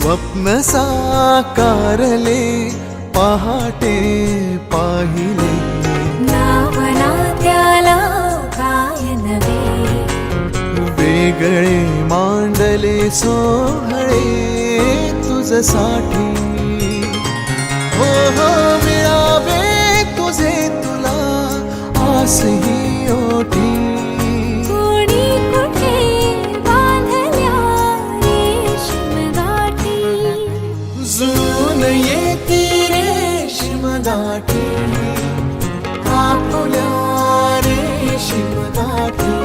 स्वप्न साकारले पहाटे पाहिले, नावना त्याला काय नवे, वेगळे मांडले सोहळे तुझसाठी. हो हो मिळावे तुझे तुला आस ही ओठी, कोणी कुठे बांधल्या रेशीम गाठी, जुळून येती रेशीम गाठी, आपुल्या रेशीम गाठी,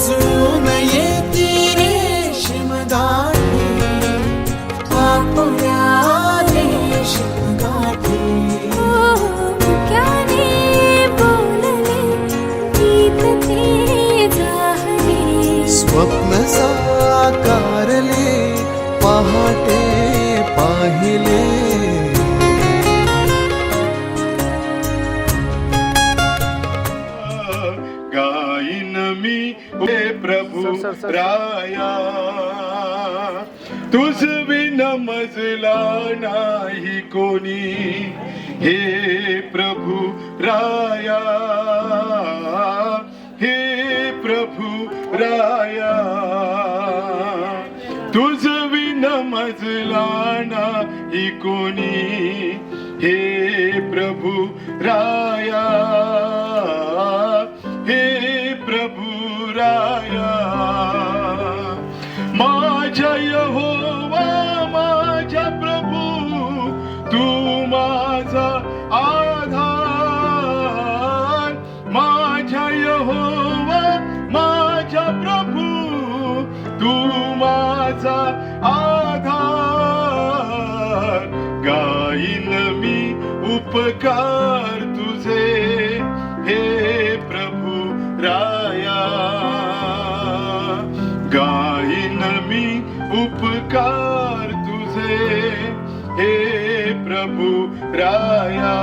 जुळून येती रेशीम गाठी, आपुल्या रेशीम गाठी. मुक्याने बोलले गीत ते जाहले, स्वप्न साकारले पहाटे पाहिले. गाईन मी हे प्रभू राया, तुझ बिन मजला नाही कोणी. हे प्रभू राया, हे प्रभू राया, तुझ बिन मजला नाही कोणी. हे प्रभू राया, हे प्रभू राया, माझ्या यहोवा माझ्या प्रभू, तू माझा आधार. माझ्या यहोवा माझ्या प्रभू, तू माझा आधार. गाईन मी उपकार तुझे, हे प्रभू राया. गाईन मी उपकार तुझे, हे प्रभू राया.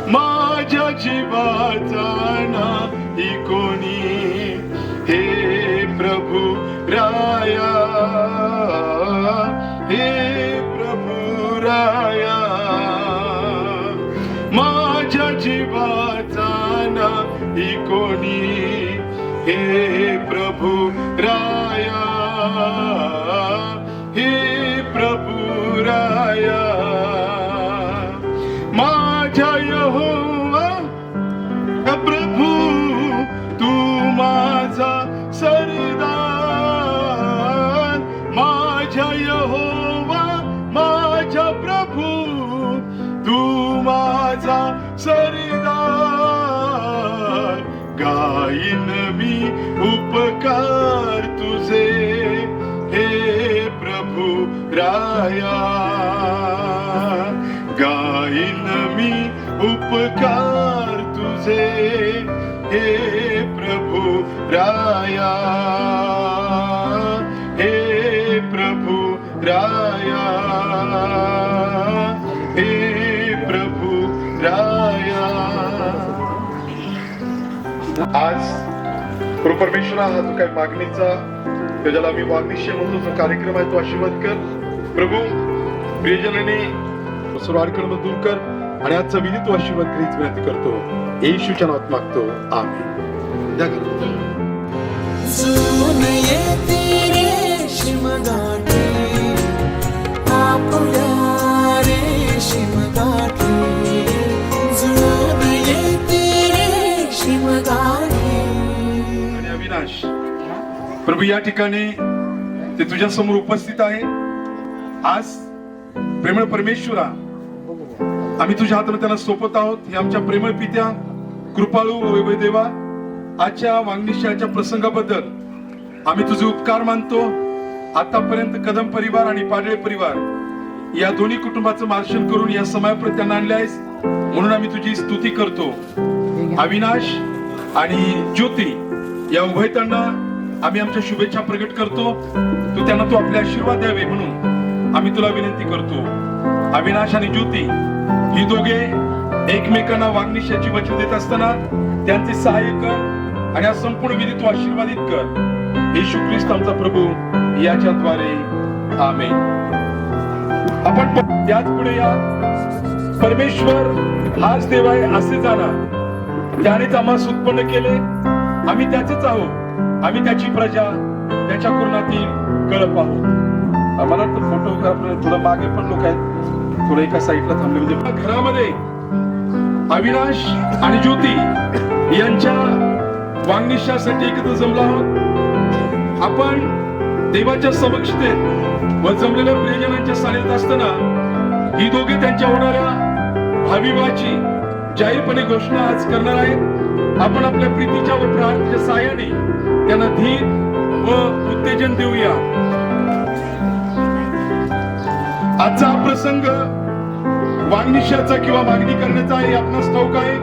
माझ्या जीवाचा नाही कोणी. हे प्रभू राया, हे प्रभू राया, माझ्या जीवाचा नाही कोणी. हे प्रभू राया, हे प्रभू राया, माझ्या यहोवा प्रभू, तू माझा सरदार. माझ्या यहोवा माझ्या प्रभू, तू माझा सरदार. गाईन मी उपकार तुझे, हे प्रभू राया. गाईन मी उपकार तुझे, हे प्रभू राया, हे प्रभू राया, हे प्रभू राया. आज प्रभू परमेश्वरा, हा जो काही मागणीचा त्याच्याला आम्ही वागणीशी म्हणतो जो कार्यक्रम आहे तो आशीर्वाद कर प्रभू. प्रियजनांनी सर्व अडचण दूर कर आणि आजचा विधी तो आशीर्वाद करीत विनंती करतो. येशूच्या नावात मागतो, आमेन. द्या करून. जुळून येती रेशीम गाठी, आपुल्या रेशीम गाठी, जुळून येती रेशीम गाठी. आणि अविनाश प्रभू या ठिकाणी ते तुझ्या समोर उपस्थित आहे. आज प्रेमळ परमेश्वरा, आम्ही तुझ्या हाताने त्यांना सोपत आहोत. हे आमच्या प्रेमळ पित्या, कृपाळू वैभव देवा, आजच्या वांगणीच्या प्रसंगाबद्दल आम्ही तुझे उपकार मानतो. आतापर्यंत कदम परिवार आणि पाडळे परिवार या दोन्ही कुटुंबाचं मार्शन करून या समयापर्यंत त्यांना आणले आहेस, म्हणून आम्ही तुझी स्तुती करतो. अविनाश आणि ज्योती या उभयतांना आम्ही आमच्या शुभेच्छा प्रकट करतो. तू त्यांना तू आपले आशीर्वाद द्यावे म्हणून आम्ही तुला विनंती करतो. अविनाश आणि ज्योती ही दोघे एकमेकांना वागणीशाची वचन देत असताना त्यांचे सहाय्य कर आणि हा संपूर्ण विधी तू आशीर्वादित कर. येशू ख्रिस्त आमचा प्रभू याच्याद्वारे आमेन. आपण त्याच पुढे या. परमेश्वर हाच देव आहे असे जाणा. त्यानेच आम्हाला उत्पन्न केले. आम्ही त्याचेच आहोत. आम्ही त्याची प्रजा, त्याच्या कुरणातील कळप आहोत. आम्हाला तर फोटोग्राफर थोडं मागे पण लोक आहेत, थोडं एका साईडला थांबले. म्हणजे घरामध्ये अविनाश आणि ज्योती यांच्या वांगनिशासाठी एकत्र जमलो आहोत. आपण देवाच्या समक्षतेत व जमलेल्या प्रियजनांच्या सानिध्यात असताना ही दोघे त्यांच्या होणाऱ्या भावी विवाहाची जाहीरपणे घोषणा आज करणार आहेत. आपण आपल्या प्रीतीच्या व प्रार्थनेच्या साहाय्याने त्यांना धीर व उत्तेजन देऊया. आजचा हा प्रसंग वांगनिशाचा किंवा मागणी करण्याचा आहे. आपणास ठाऊक आहे,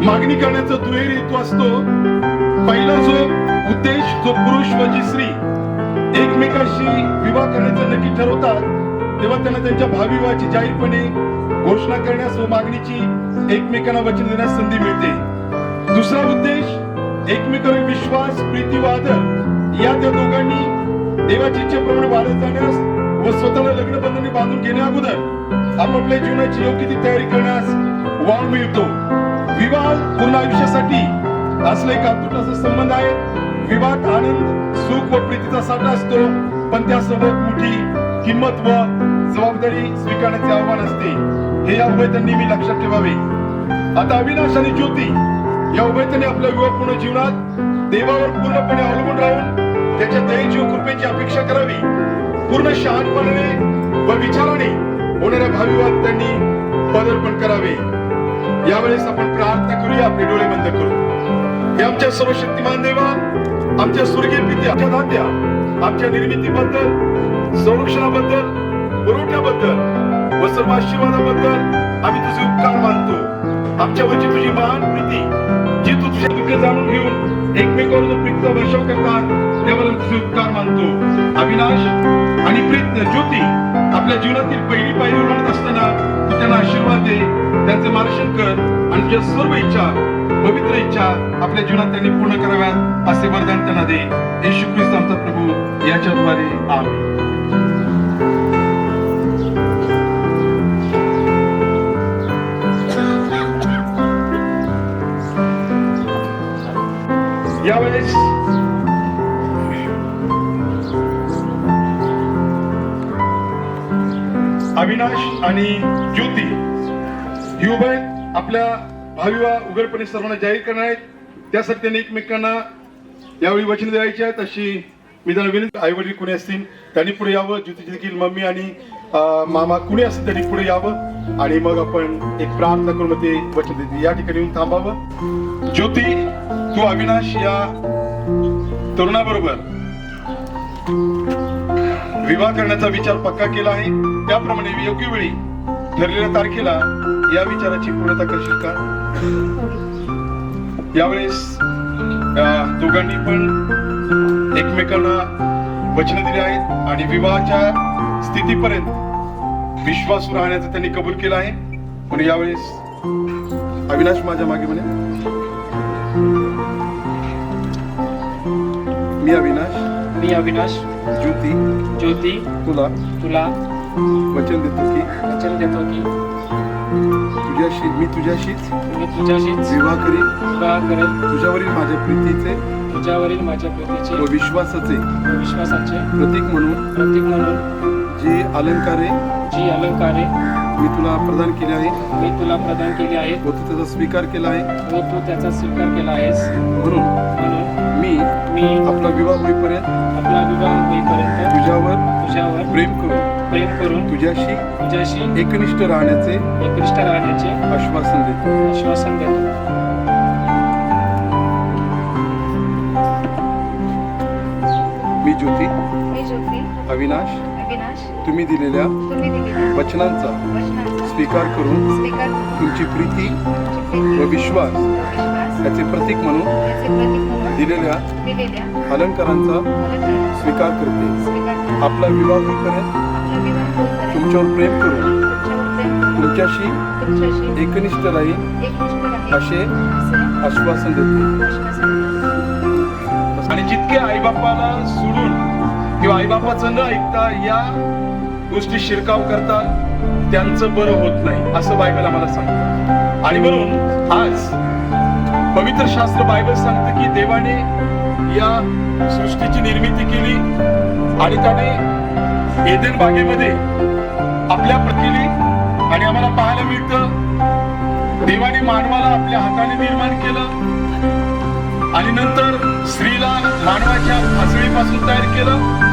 मागणी करण्याचा दुहेरी हेतू असतो. पहिला जो उद्देश, जो पुरुष व जी स्त्री एकमेकाशी विवाह करण्याचं नक्की ठरवतात, तेव्हा त्यांना त्यांच्या भावी विवाहाची जाहीरपणे घोषणा करण्यास व मागणीची एकमेकांना वचन देण्यास संधी मिळते. दुसरा उद्देश, एकमेकांवर विश्वास, प्रीती व आदर या त्या दोघांनी देवाच्या इच्छेप्रमाणे वाढत जाण्यास व स्वतःला लग्न बंधनी बांधून घेण्या अगोदर आपापल्या जीवनाची योग्य ती तयारी करण्यास वाव मिळतो. विवाह पूर्ण आयुष्यासाठी असला एक अतूट असा संबंध आहे. विवाहात आनंद, सुख व प्रीतीचा साठा असतो, पण त्यासोबत मोठी किंमत व जबाबदारी स्वीकारण्याचे आव्हान असते. हे या उभयतांनी नेहमी लक्षात ठेवावे. आता अविनाश आणि ज्योती या उभयतांनी आपल्या विवाहपूर्ण जीवनात देवावर पूर्णपणे अवलंबून राहून त्याच्या दयेची व कृपेची अपेक्षा करावी. पूर्ण शहाणपणाने व विचाराने होणाऱ्या भावी विवाहात त्यांनी पदार्पण करावे. यावेळेस आपण प्रार्थना करूया. आपले डोळे बंद करू. हे आमच्या सर्वशक्तिमान देवा, आमच्या स्वर्गीय पित्या, आमच्या दात्या, आमच्या निर्मितीबद्दल, संरक्षणाबद्दल, पुरवठ्याबद्दल व सर्व आशीर्वादाबद्दल आम्ही तुझे उपकार मानतो. आमच्यावरची तुझी महान प्रीती, जी तू तुझे दुःख जाणून घेऊन एकमेकावर जो प्रीतीचा वर्षाव करतात, त्यावर तुझे उपकार मानतो. अविनाश आणि प्रीत ज्योती आपल्या जीवनातील पहिली पायरी ओलांडत असताना तू त्यांना आशीर्वाद दे, त्यांचे मार्गदर्शन कर आणि तुझ्या सर्व इच्छा, पवित्र इच्छा आपल्या जीवनात त्यांनी पूर्ण कराव्यात असे वरदान त्यांना दे. येशू ख्रिस्त आमचा प्रभू याच्याद्वारे आमेन. यावेळेस अविनाश आणि ज्योती ही उभय आपल्या भावी विवाह उघडपणे सर्वांना जाहीर करणार आहेत. त्यासाठी त्यांनी एकमेकांना यावेळी वचन द्यायचे आहेत अशी मी त्यांना विनंती. आई वडील कुणी असतील त्यांनी पुढे यावं. ज्योतीची देखील मम्मी आणि मामा कुणी असतील त्यांनी पुढे यावं आणि मग आपण एक प्रार्थना करून ते वचन देते. या ठिकाणी येऊन थांबावं. ज्योती, तू अविनाश या तरुणाबरोबर विवाह करण्याचा विचार पक्का केला आहे. त्याप्रमाणे योग्य वेळी ठरलेल्या तारखेला या विचाराची पूर्णता करशील का? यावेळेस दोघांनी पण एकमेकांना वचन दिले आहेत आणि विवाहाच्या स्थितीपर्यंत विश्वास राहण्याचं त्यांनी कबूल केलं आहे. म्हणून यावेळेस अविनाश माझ्या मागे म्हणे. मी अविनाश ज्योती तुला वचन देतो की मी तुझ्याशीच विवाह करेन. तुझ्यावरील माझ्या प्रीतीचे व विश्वासाचे प्रतीक म्हणून जी अलंकारे मी तुला प्रदान केली आहे व तू त्याचा स्वीकार केला आहेस. म्हणून मी आपला विवाह होईपर्यंत तुझ्यावर प्रेम करून तुझ्याशी एकनिष्ठ राहण्याचे आश्वासन देतो. मी ज्योती अविनाश तुम्ही दिलेल्या वचनांचा स्वीकार करून तुमची प्रीती व विश्वास याचे प्रतीक म्हणून दिलेल्या अलंकारांचा स्वीकार करते. आपला विवाह होईपर्यंत तुमच्यावर प्रेम करून तुमच्याशी एकनिष्ठ राहील असे आश्वासन देते. आणि जितके आईबापाला सोडून किंवा आईबापाचं न ऐकता या गोष्टी शिरकाव करतात, त्यांचं बरं होत नाही असं बायबल आम्हाला सांगतं. आणि म्हणून आज पवित्र शास्त्र बायबल सांगतं की देवाने या सृष्टीची निर्मिती केली आणि त्याने एदेन बागेमध्ये आपल्या केली. आणि आम्हाला पाहायला मिळतं देवाने मानवाला आपल्या हाताने निर्माण केलं आणि नंतर स्त्रीला मानवाच्या फासळीपासून तयार केलं.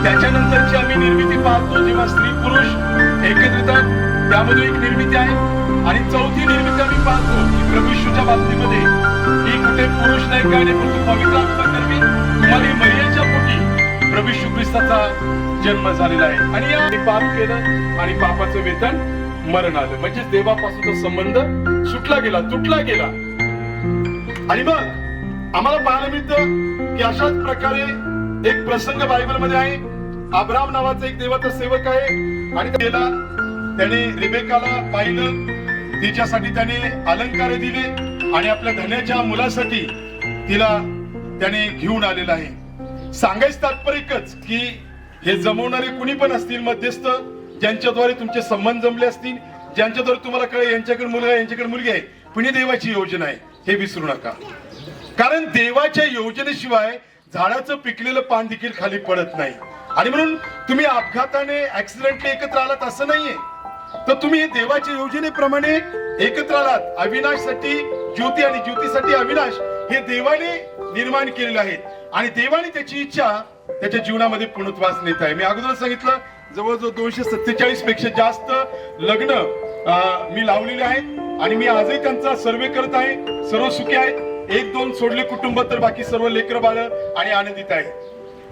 त्याच्यानंतरची आम्ही निर्मिती पाहतो जेव्हा स्त्री पुरुष एकत्र येतात, त्यामध्ये एक निर्मिती आहे. आणि चौथी निर्मिती आम्ही पाहतो की प्रभू येशूच्या बाबतीमध्ये ही कुठे पुरुष नाही काय नाही, परंतु पवित्र आत्मा कर्मी तुम्हाला मरियाच्या पोटी प्रभू येशू ख्रिस्ताचा जन्म झालेला आहे. आणि या पाप केलं आणि पापाचं वेतन मरण आलं, म्हणजे देवापासूनचा संबंध सुटला गेला, तुटला गेला. आणि मग आम्हाला पाहायला मिळतं की अशाच प्रकारे एक प्रसंग बायबल मध्ये आहे. अब्राम नावाचा एक देवाचा सेवक आहे आणि त्याने रिबेकाला पाहिलं, तिच्यासाठी त्याने अलंकार दिले आणि आपल्या धन्याच्या मुलासाठी तिला त्याने घेऊन आलेला आहे. सांगायचं तात्पर्य एकच की हे जमवणारे कुणी पण असतील, मध्यस्थ ज्यांच्याद्वारे तुमचे संबंध जमले असतील, ज्यांच्याद्वारे तुम्हाला कळेल यांच्याकडे मुलगा आहे यांच्याकडे मुलगी आहे, पण ही देवाची योजना आहे हे विसरू नका. कारण देवाच्या योजनेशिवाय झाडाचं पिकलेलं पान देखील खाली पडत नाही. आणि म्हणून तुम्ही अपघाताने ऍक्सिडेंटली एकत्र आलात असं नाहीये, तर तुम्ही देवाच्या योजनेप्रमाणे एकत्र आलात. अविनाशसाठी ज्योती आणि ज्योतीसाठी अविनाश हे देवाने निर्माण केलेले आहेत आणि देवाने त्याची इच्छा त्याच्या जीवनामध्ये पूर्णत्वास नेत आहे. मी अगोदर सांगितलं जवळजवळ 247 पेक्षा जास्त लग्न मी लावलेले आहेत आणि मी आजही त्यांचा सर्वे करत आहे. सर्व सुखी आहेत, 1-2 सोडले कुटुंब तर बाकी सर्व लेकर बाळ आणि आनंदित आहे.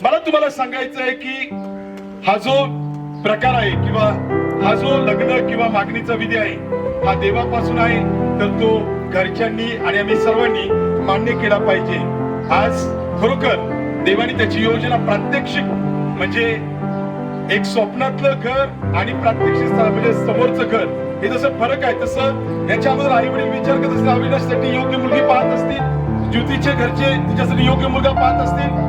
मला तुम्हाला सांगायचं आहे की हा जो प्रकार आहे किंवा हा जो लग्न किंवा मागणीचा विधी आहे हा देवापासून आहे, तर तो घरच्यांनी आणि आम्ही सर्वांनी मान्य केला पाहिजे. आज खरोखर देवाने त्याची योजना प्रात्यक्षिक म्हणजे एक स्वप्नातलं घर आणि प्रात्यक्षिक म्हणजे समोरचं घर हे जसं फरक आहे, तसं याच्या अगोदर आई वडील विचार करत असतील, अविनाशसाठी योग्य मुलगी पाहत असतील, ज्योतीचे घरचे तिच्यासाठी योग्य मुलगा पाहत असतील,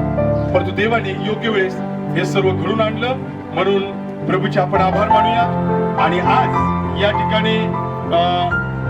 परंतु देवाने योग्य वेळेस हे सर्व घडून आणलं. म्हणून प्रभूचे आपण आभार मानूया. आणि आज या ठिकाणी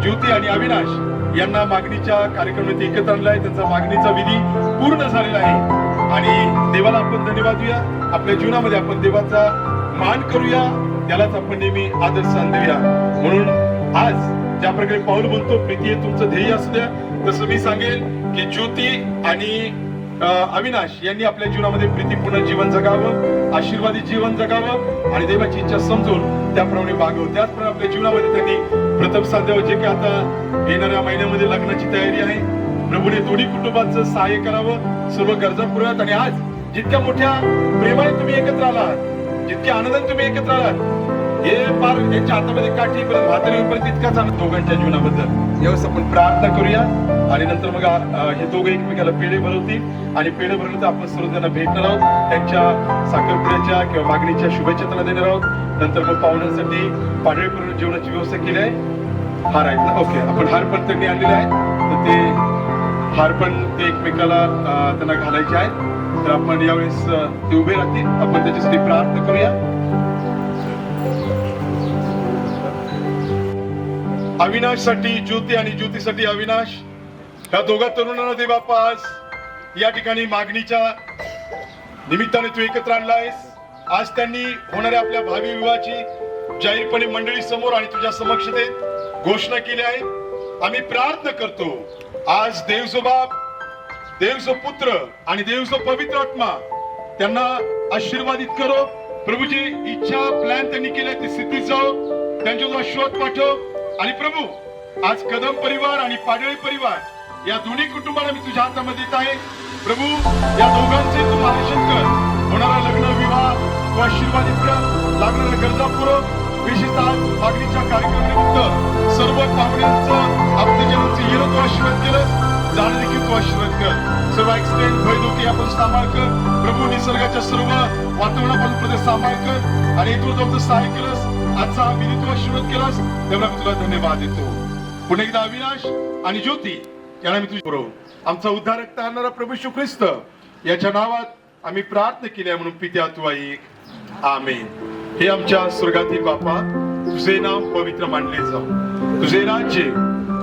ज्योती आणि अविनाश यांना मागणीच्या कार्यक्रमात एकत्र आणलं आहे. त्यांचा मागणीचा विधी पूर्ण झालेला आहे आणि देवाला आपण धन्यवाद देऊया. आपल्या जीवनामध्ये आपण देवाचा मान करूया, त्यालाच आपण नेहमी आदर स्थान देऊया. म्हणून आज ज्या प्रकारे पाऊल म्हणतो प्रीती हे तुमचं ध्येय असू द्या, तसं मी सांगेल की ज्योती आणि अविनाश यांनी आपल्या जीवनामध्ये प्रीतीपूर्ण जीवन जगावं, आशीर्वादी जीवन जगावं आणि देवाची इच्छा समजून त्याप्रमाणे वागावं. त्याचप्रमाणे आपल्या जीवनामध्ये त्यांनी प्रथम साध्यावं जे की आता येणाऱ्या महिन्यामध्ये लग्नाची तयारी आहे. प्रभूने दोन्ही कुटुंबाचं सहाय्य करावं, सर्व गरजा पुरवाव्यात. आणि आज जितक्या मोठ्या प्रेमाने तुम्ही एकत्र आलात, जितक्या आनंदाने तुम्ही एकत्र आलात, हे फार यांच्या हातामध्ये काठी परत म्हातारीपर्यंत इतकाच आनंद दोघांच्या जीवनाबद्दल. यावेळेस आपण प्रार्थना करूया आणि नंतर मग हे दोघे एकमेकाला पेढे भरवतील आणि पेढे भरवलं तर आपण सर्व त्यांना भेटणार आहोत, त्यांच्या साखरपुड्याच्या किंवा मागणीच्या शुभेच्छा त्यांना देणार आहोत. नंतर मग पाहुण्यांसाठी पाडळी करून जेवणाची व्यवस्था केली आहे. हार आहेत ना, ओके, आपण हार पण त्यांनी आणलेले आहेत, तर ते हार पण ते एकमेकाला त्यांना घालायचे आहेत. तर आपण यावेळेस ते उभे राहतील, आपण त्याच्यासाठी प्रार्थना करूया. अविनाशसाठी ज्योती आणि ज्योतीसाठी अविनाश या दोघा तरुणांना दे बाप्पा, आज या ठिकाणी मागणीच्या निमित्ताने तू एकत्र आणला आहेस. आज त्यांनी होणाऱ्या आपल्या भावी विवाहाची जाहीरपणे मंडळी समोर आणि तुझ्या समक्षतेत घोषणा केली आहे. आम्ही प्रार्थना करतो आज देवजो बाप, देवजो पुत्र आणि देवजो पवित्र आत्मा त्यांना आशीर्वादित करो. प्रभूची इच्छा प्लॅन त्यांनी केले ते सिद्धीत जाओ, त्यांच्याजवळ शोध पाठव. आणि प्रभू आज कदम परिवार आणि पाडळी परिवार या दोन्ही कुटुंबाला मी तुझ्या हातामध्ये देत आहे. प्रभू या दोघांचे तू मार्गदर्शन कर. होणारा लग्न विवाह तू आशीर्वादित कर, लागणाऱ्या गरजा पुरव. विशेषतः मागणीच्या कार्यक्रमानिमित्त सर्व पाहुण्यांचं आप्तजनांचं येणं तू आशीर्वाद केलंस, जाणं देखील तू आशीर्वाद कर. सर्व ऍक्सिडेंट भयधोके आपण सांभाळ कर. प्रभू निसर्गाच्या सर्व वातावरणापासून प्रदेश सांभाळ कर आणि तू तुमचं सहाय्य केलंस. आजचा हा विधी तू आशीर्वाद केलास, तेवढा मी तुला धन्यवाद देतो. पुन्हा एकदा अविनाश आणि ज्योती यांना मी तुझ्या बरोबर आमचा उद्धारक तारणारा प्रभू येशू ख्रिस्त याच्या नावात आम्ही प्रार्थना केल्या म्हणून पित्या तू ऐक. आमेन. हे आमच्या स्वर्गातील बापा, तुझे नाम पवित्र मानले जाऊ. तुझे राज्य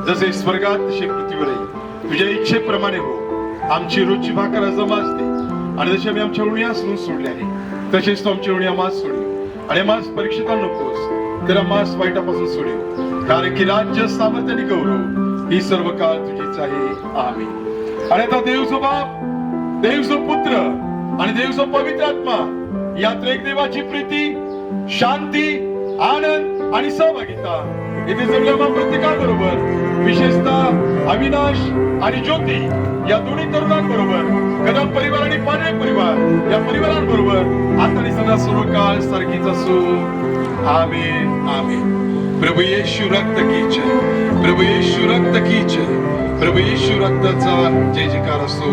जसे स्वर्गात तसे पृथ्वीवरही तुझ्या इच्छेप्रमाणे हो. आमची रोजची भाकर आज आम्हास दे, आणि जसे आम्ही आमच्या ऋणी सोडून सोडले आहे तसेच तू आमच्या ऋणी आम्हास सोडीव, आणि आम्हास परीक्षेत नकोस तर आम्हास वाईटापासून सोडीव, कारण की राज्य, सामर्थ्य आणि गौरव ही सर्व काळ तुझीच आहे. आमेन. आणि आता देवचो बाप, देवचो पुत्र आणि देवचो पवित्र आत्मा या त्रिएक देवाची प्रीती, शांती, आनंद आणि सहभागिता येथे जमल्या प्रत्येकाबरोबर, विशेषतः अविनाश आणि ज्योती या दोन्ही तरुणांबरोबर, कदम परिवार आणि पांढरे परिवार या परिवारांबरोबर आता आणि सदा सर्व काळ सारखीच असो. आमेन. आमेन. प्रभू येशू रक्त की जय, प्रभू येशू रक्त की जय, प्रभू येशू रक्ताचा जय जयकार असो.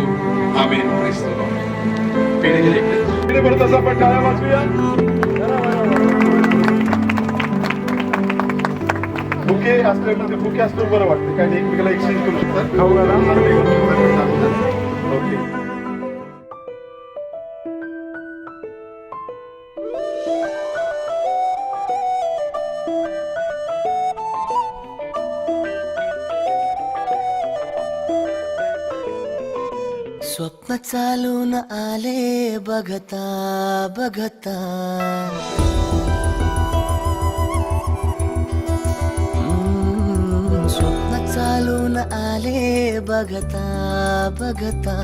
आमेन. Praise the lord. पिढे परत असा आपण टाळ्या वाजवूया. बुके असल्यामध्ये बुके असल्यावर बरं वाटतं, कारण एकमेकाला एक्सचेंज करू शकतात. खाऊ घाला. ओके. स्वप्न चालून आले बघता बघता, स्वप्न चालून आले बघता बघता,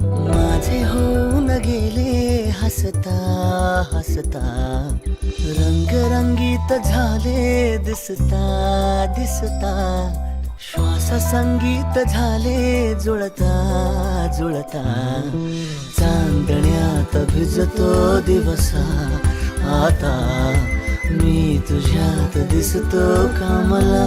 माझे होऊन गेले हसता हसता, रंगरंगीत झाले दिसता दिसता, श्वास संगीत झाले जुळता जुळता, चांदण्यात भिजतो दिवसा आता, मी तुझ्यात दिसतो कामला.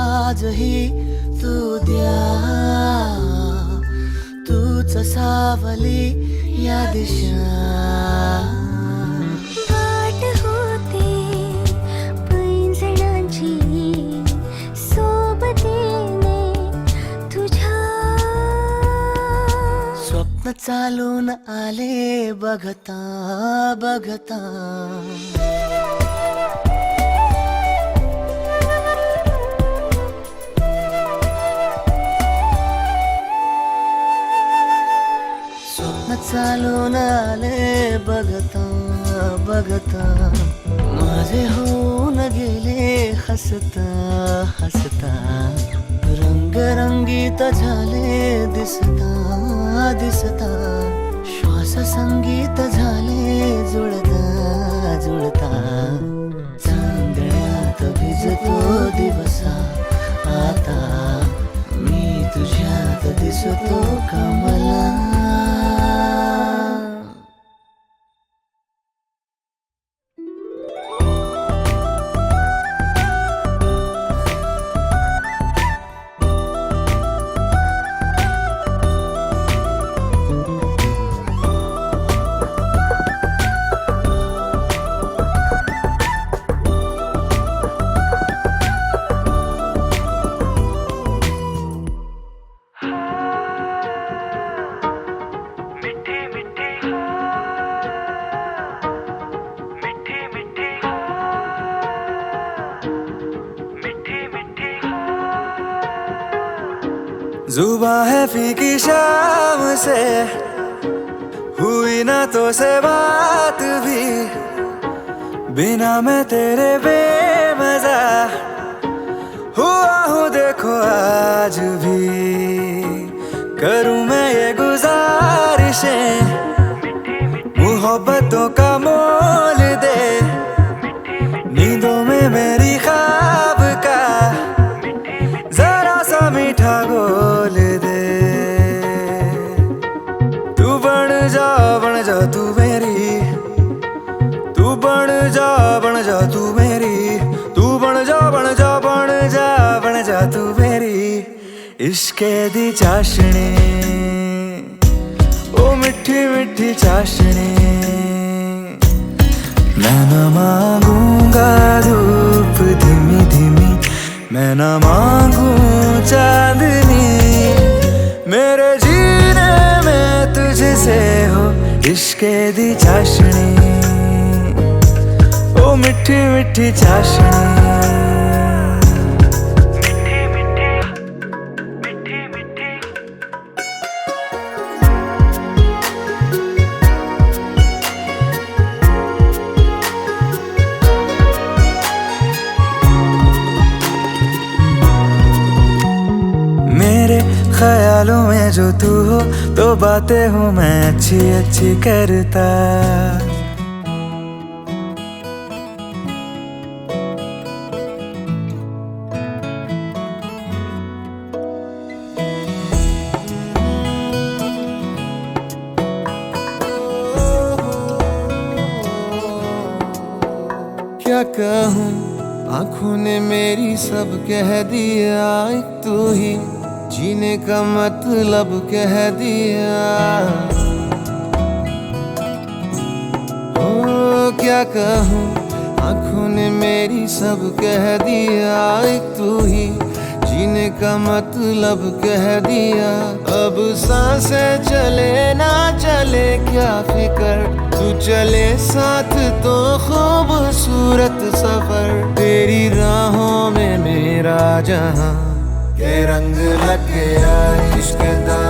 आजही तू द्या, तूच सावली या दिशा, वाट होते पैंजणांची सोबतीने तुझ्या, स्वप्न चालून आले बघता बघता, चालून आले बघता बघता, माझे होऊन गेले हसता हसता, रंगरंगीत झाले दिसता दिसता, श्वास संगीत झाले जुळता जुळता, चांदण्यात भिजतो दिवसा आता, मी तुझ्यात दिसतो कमला. जुबां है फीकी शाम से, हुई ना तो से बात भी, बिना मैं तेरे बेमजा हुआ हूँ देखो आज भी, करूँ मैं ये गुजारिशें मोहब्बतों का मोल दे, नींदों में मेरी ख्वाब का जरा सा मीठा गोल दे, तू जा तू मेरी, तू बन जा तू मेरी, तू बन जा तू मेरी इश्के दी चाशनी, ओ मिठी मिठी चाशनी। मैं न मांगूंगा धूप धीमी धीमी, मैं न मांगू चांदनी, मेरे जीने में तुझसे हो इश्के दी चाशनी, ओ मिठी मिठी चाशनी। ख्यालों में जो तू हो तो बातें हूँ मैं अच्छी अच्छी करता, क्या कहूँ आँखों ने मेरी सब कह दिया, एक तू ही जीने का मतलब कह दिया। ओ क्या कहूँ आँखों ने मेरी सब कह दिया, एक तू ही जीने का मतलब कह दिया। अब सांसें चले ना चले क्या फिकर, तू चले साथ तो खूबसूरत सफर। तेरी राहों में मेरा जहां के रंग लग गया इश्क दा,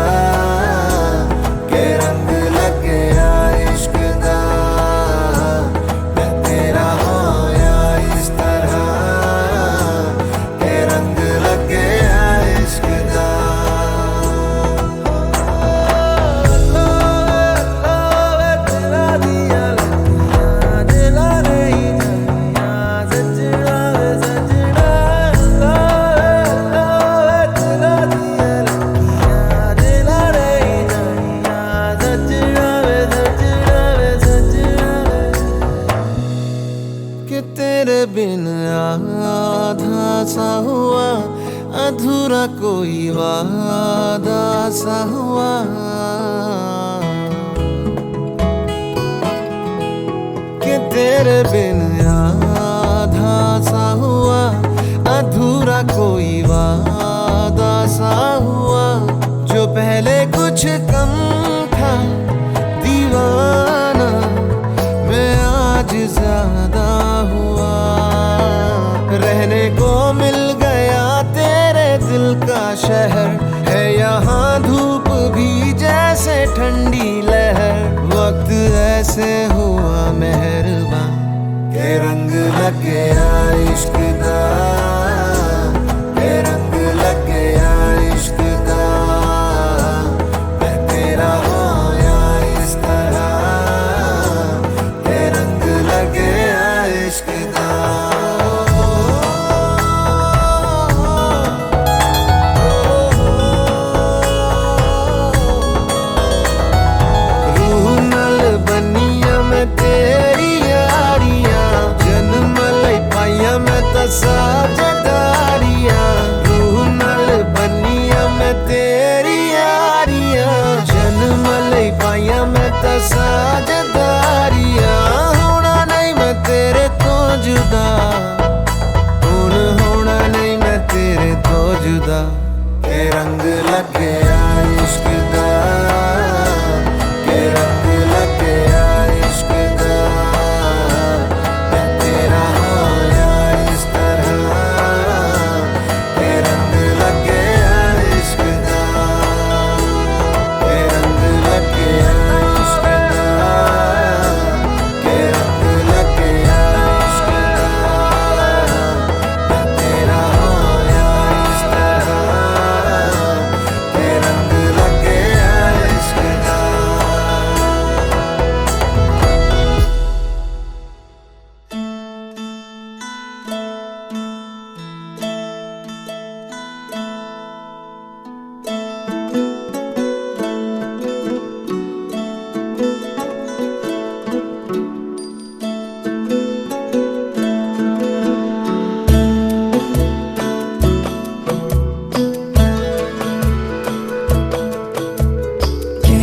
के रंग लग गया इश्क दा। मैं तेरा होया इस तरह, के रंग लग गया इश्क दा। तेरा दिया लगिया दिला नहीं जानिया सजना सजना। तेरे बिन आधा सा हुआ अधूरा कोई वादा सा हुआ। कि तेरे बिन आधा सा हुआ अधूरा कोई वादा सा हुआ। जो पहले कुछ कम था दीवाना, मैं आज ज्यादा हुआ। रहने को मिल गया तेरे दिल का शहर, है यहाँ धूप भी जैसे ठंडी लहर। वक्त ऐसे हुआ मेहरबान के रंग लग गया इश्क दा, के रंग लग गया इश्क दा। मैं तेरा होया इस तरह, के रंग लग गया इश्क दा। रूह नल बनिया मैं तेरी यारियां, जन्म लई पाइया मैं तो साथ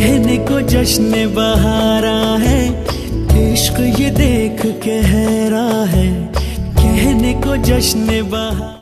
कहने को जश्न बहारा है, इश्क ये देख के हैरान है, कहने को जश्न बहार।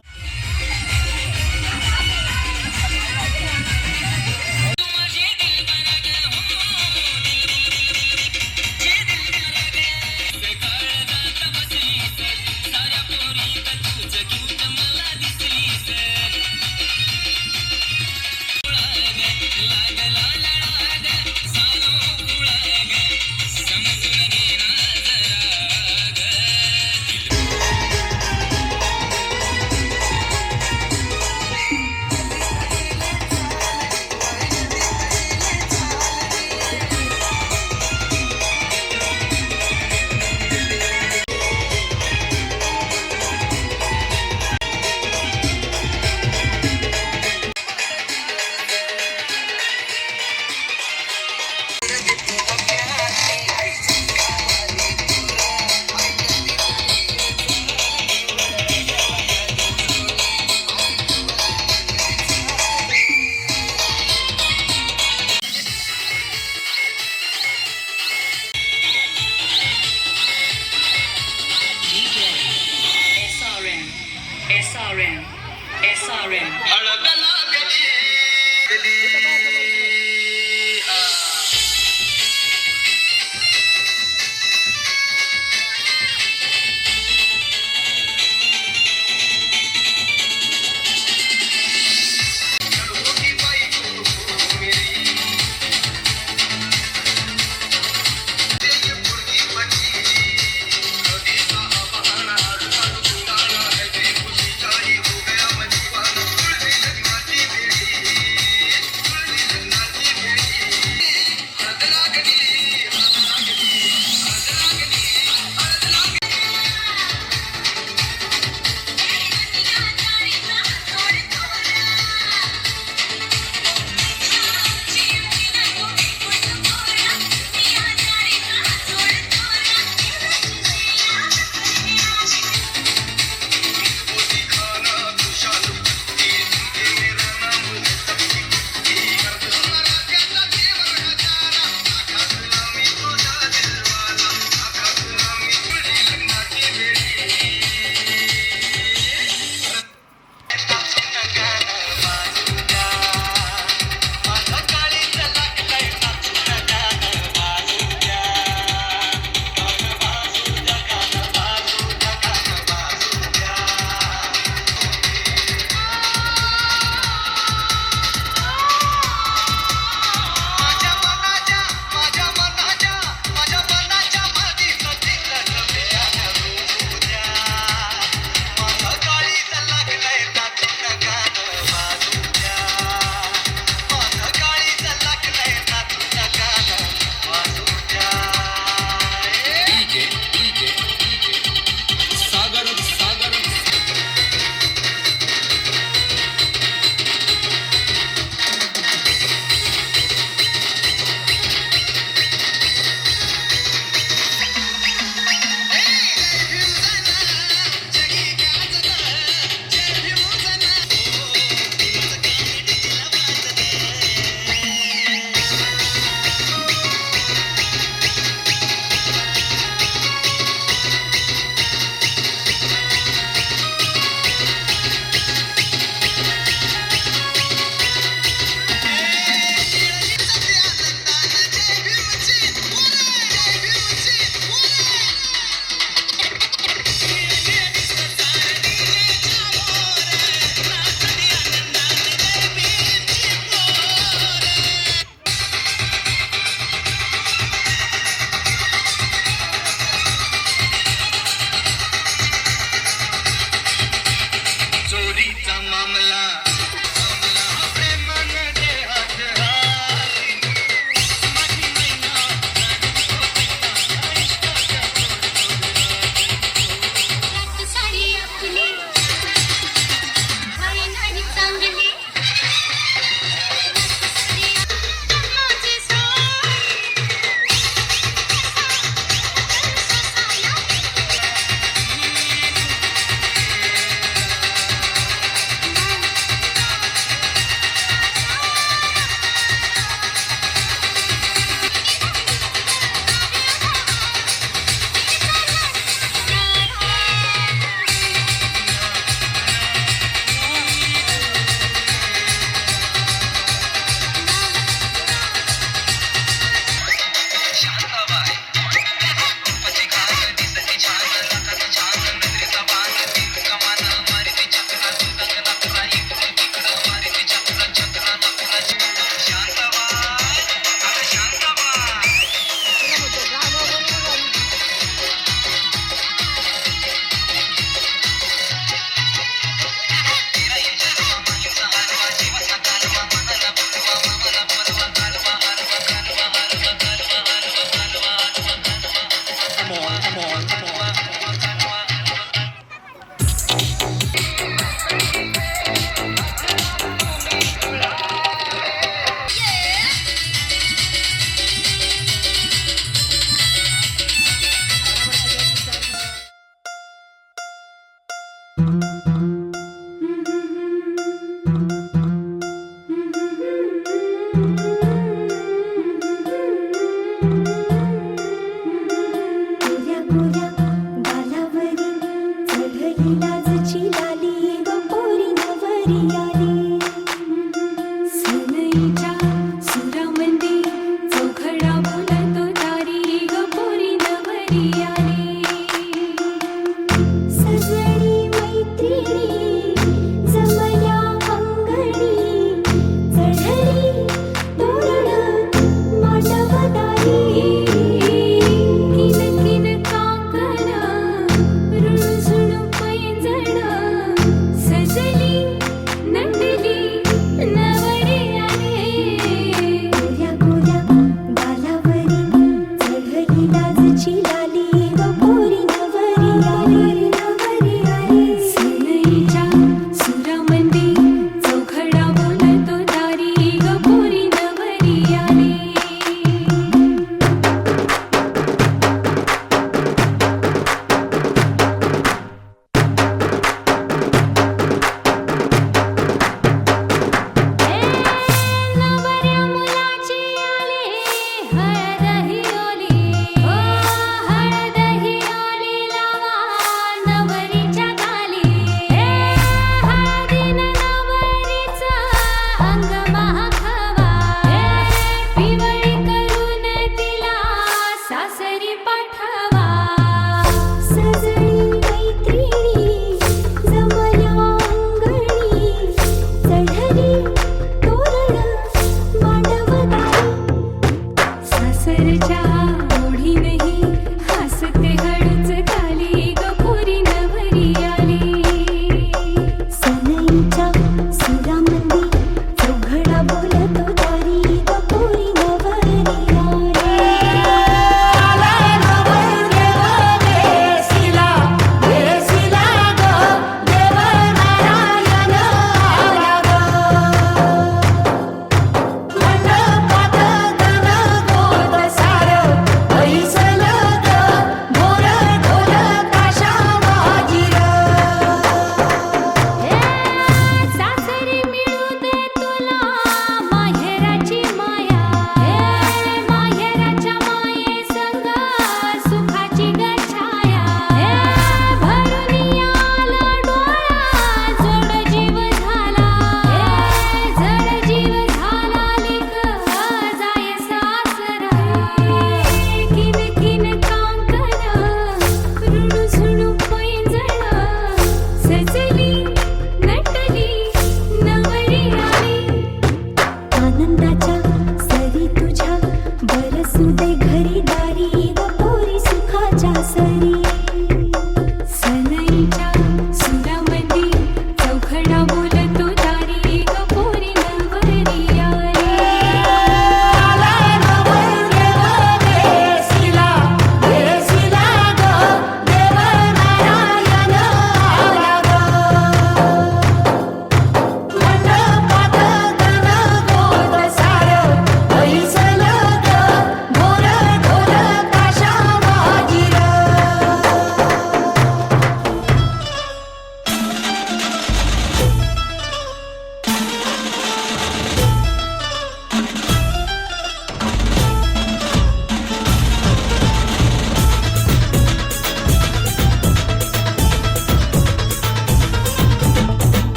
सासरच्या ओढी नाही हसते हळूच खाली गपुरी नवरी आली सनईच्या सुरामंदी चौघडा बोलतो दारी गपुरी नवरी सासरी मिळू दे तुला माहेराची माया माहेराच्या माये संग सुखाची गछाया भरून आला डोळा जोड जीव झाला जड जीव झाला लेक जाय सासरा किन किन कांकन रुणू झुणू पैंजण सजली नटली नवरी आली आनंदाच्या सरी तुझ्या बरसू दे घरी दारी गपोरी सुखाच्या सरी सनईच्या सुरामंदी चौघडा बोलतो दारी गपोरी नवरी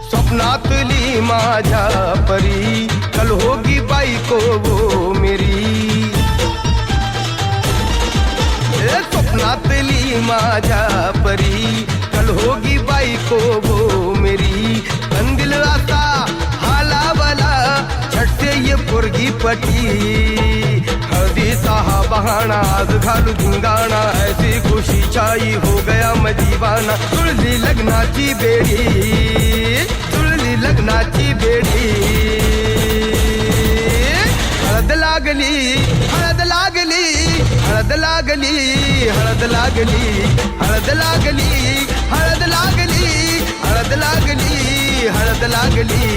स्वप्नातली माझ्या परी कल होगी बायको वो मेरी स्वप्नातली माझ्या परी कल होगी बायको वो मेरी कंदिल आता हालावला छटते ये पोरगी पटी हळदीचा हा बहाना आज घालू धिंगाणा ऐसी खुशी छाई हो गया मजीवाना तुळली लग्नाची बेडी तुळली लग्नाची बेडी हळद लागली हळद लागली हळद लागली हळद लागली हळद लागली हळद लागली हळद लागली हळद लागली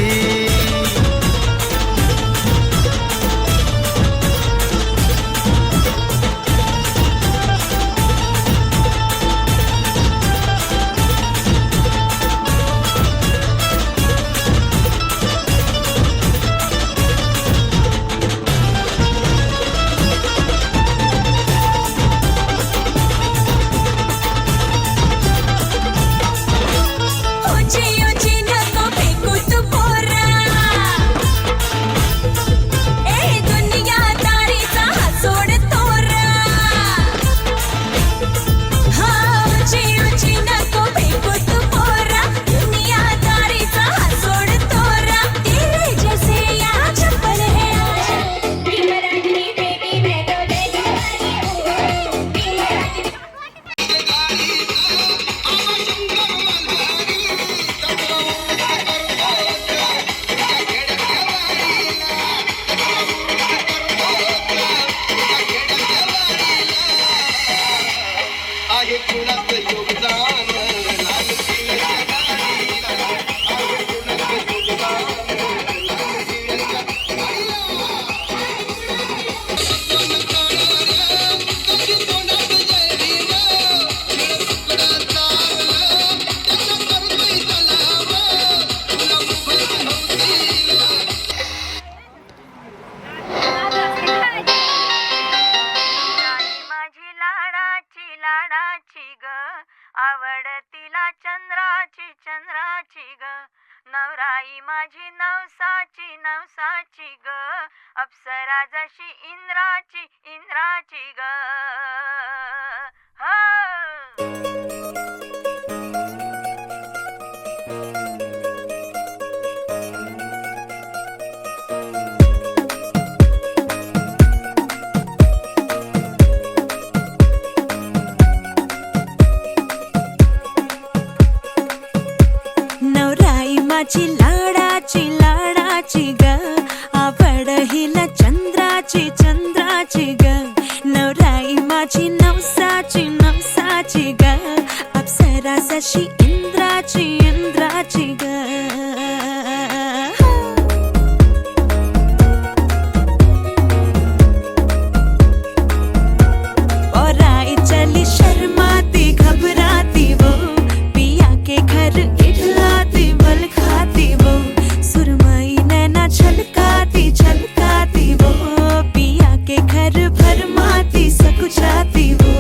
आवड तिला चंद्राची चंद्राची ग नवराई माझी नवसाची नवसाची ग अप्सरा जशी इंद्राची इंद्राची ग माझी लाडाची लाडाची ग आवड हिला चंद्राची चंद्राची ग नवराई माझी नवसाची नवसाची ग अप्सरा जशी इंद्राची इंद्राची ग चली शर्माती घबराती वो पिया के घर इठलाती बल खाती वो सुरमई नैना छलकाती छलकाती वो पिया के घर भरमाती सकुचाती वो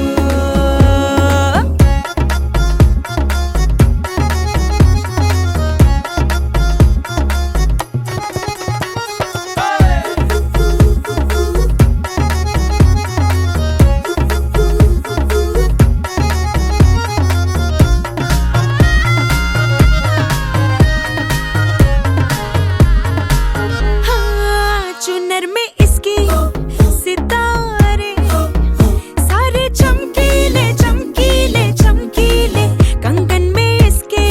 चुनर में इसकी सितारे सारे चमकीले चमकीले चमकीले कंगन में इसके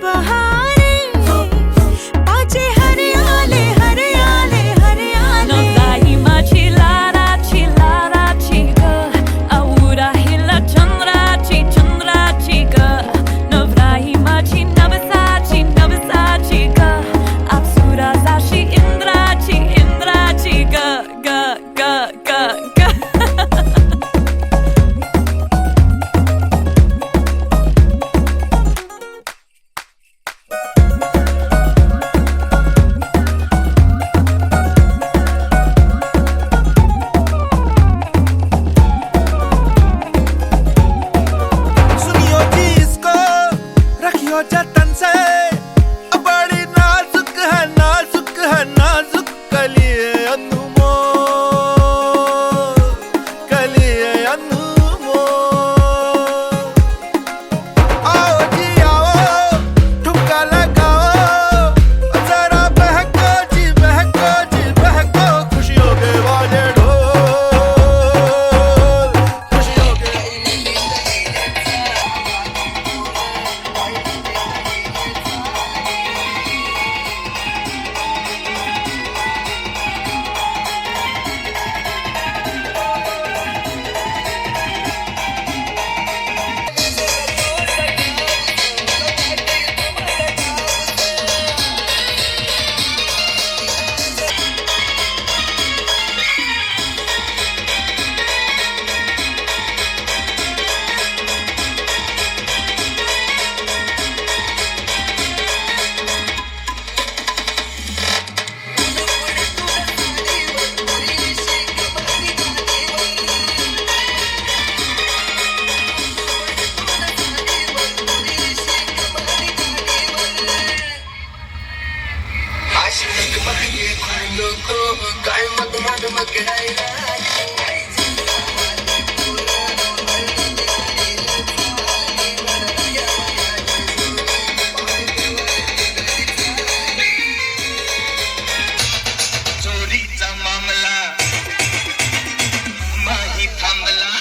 बहारे बाजे हरियाले हरियाले हरियाले नवराई माझी लाडाची लाडाची ग औरा हिला चंद्राची चंद्राची ग नवराई माझी नवसाची नवसाची ग अप्सरा जशी इंद्राची इंद्राची ग ग ग ग ग सुनियो जी इसको रखियो जतन से बड़ी नाजुक है नाजुक है नाजुक कलिए अनमोल कलिए अनमोल आओ जी आओ ठुमका लगाओ जरा बहको जी बहको जी बहको खुशियों के बाजे ढोल खुशियों के चोरीचा मामला माही थांबला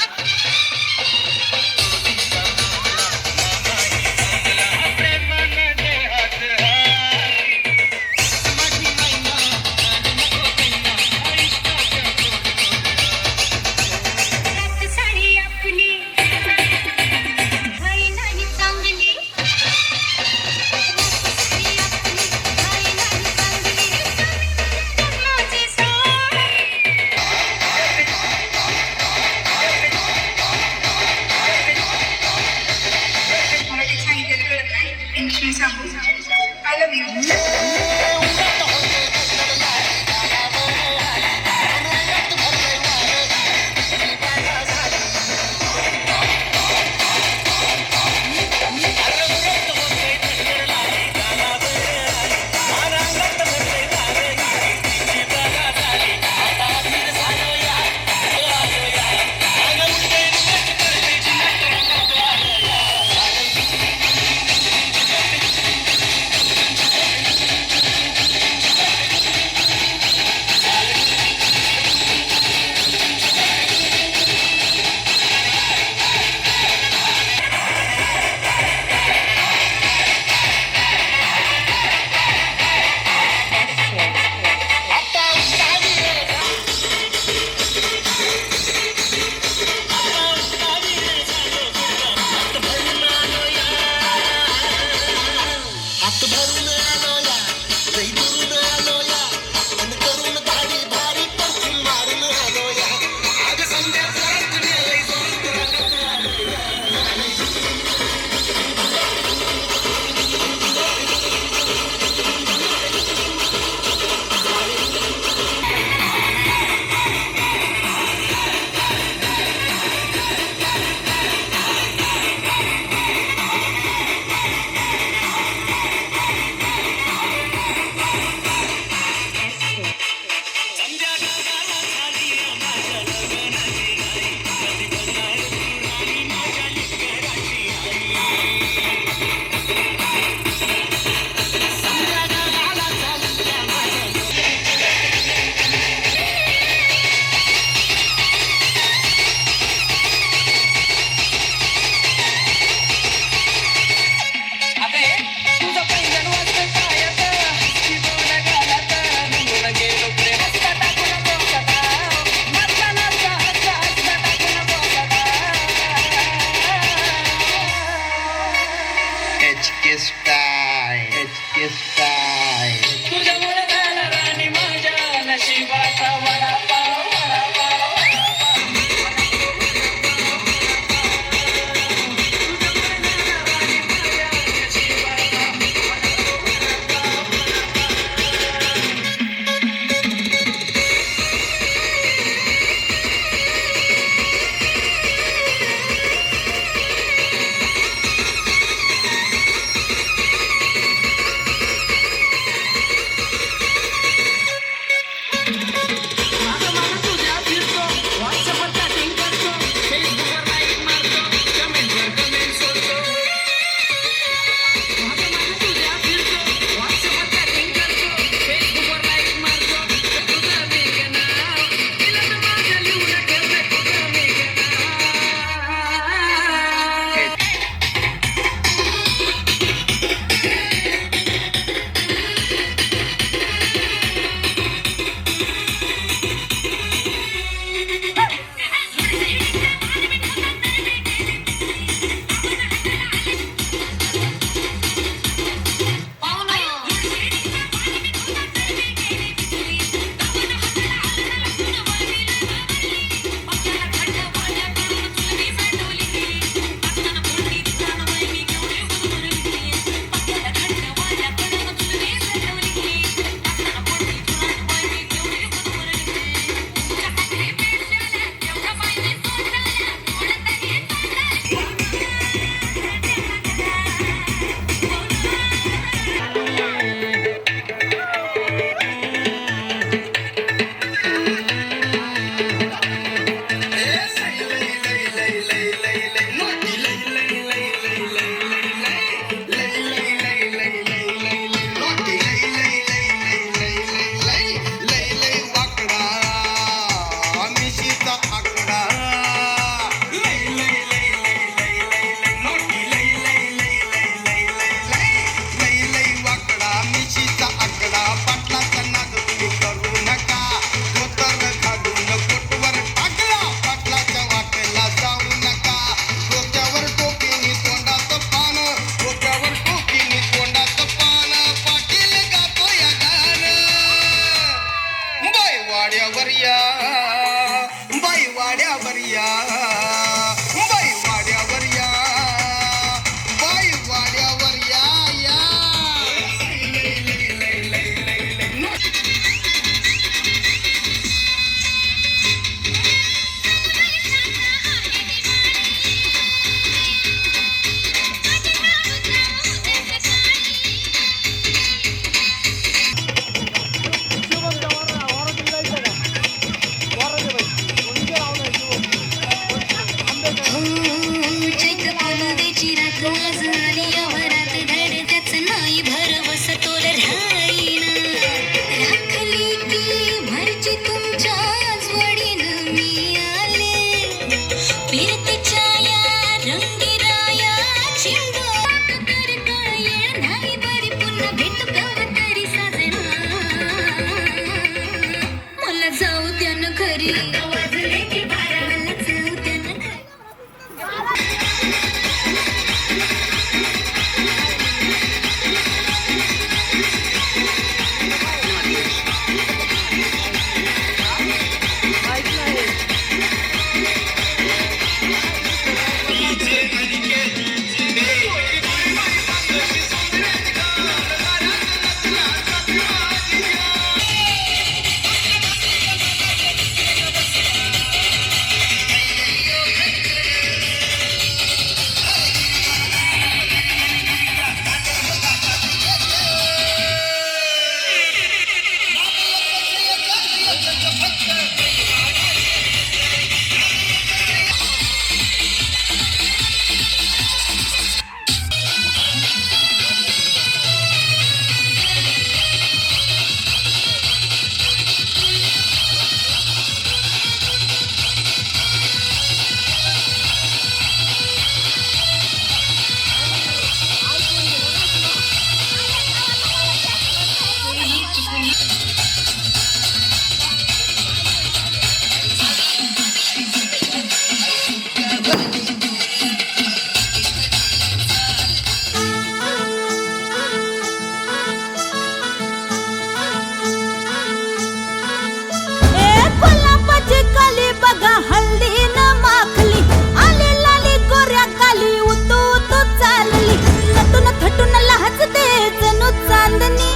गुलाबाची कली बघा हल्दी न माखली आली लाली गोऱ्या काली उतू उतू चालली नटून थटून लाजते जणू चांदणी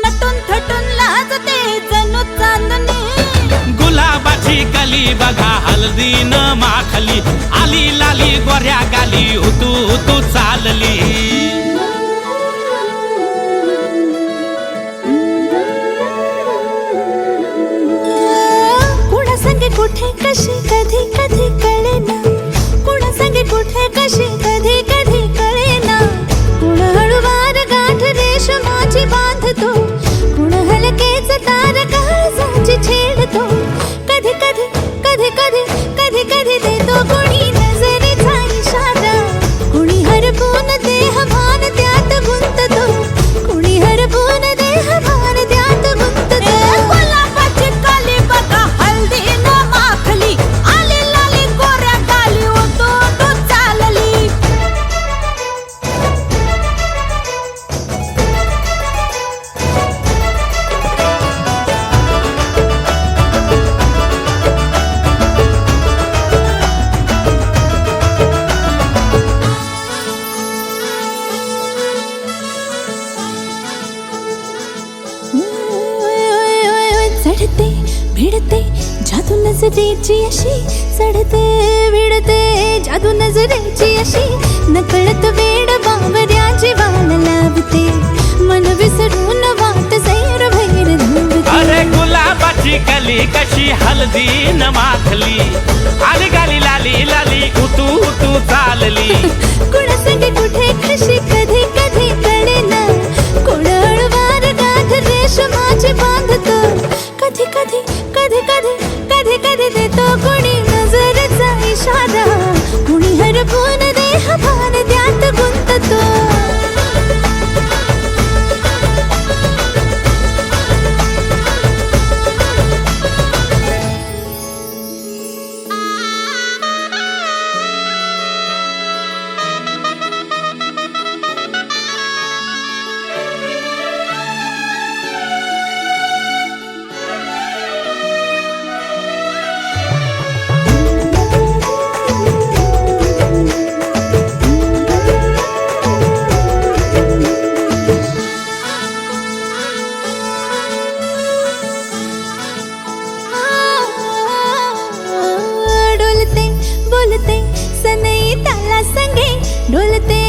नटून थटून लाजते जणू चांदणी गुलाबाची कली बघा हल्दी न माखली आली लाली गोऱ्या गाली उतू उतू चालली संगे कुठे कशी कधी कधी कळेना कुणा संगे कुठे कशी कधी कधी कळेना कुण हळूवार गाठ रेशमाची बांधतो कुण हलकेच तार काळजाची छेडतो कधी कधी कधी कधी कधी कधी देतो कोणी नजरेचा इशारा कुणी हरपून देह भान त्यात गुंततो कुणी हरपून देह भान त्यात गुंततो गुलाबाची कली बघा हल्दी न माखली आली लाली गोऱ्या गाली उतू उतू चालली चढते भिडते जादू नजरेची अशी चढते भिडते जादू नजरेची अशी नकळत वेड बावऱ्याची वाण लावते मन विसरून वाट सैर भैर धावते अरे गुलाबाची कली कशी हल्दी न माखली आली गाली लाली लाली उतू उतू चालली कुणा संगे कुठे कशी कधी कधी कळेना कुण हळूवार गाठ रेशमाची बांधतो कधी कधी कधी कधी कधी कधी देतो कोणी नजरेचा इशारा कुणी हरपून देह भान त्यात गुंततो डोलते बोलते सनई ताला संगे डोलते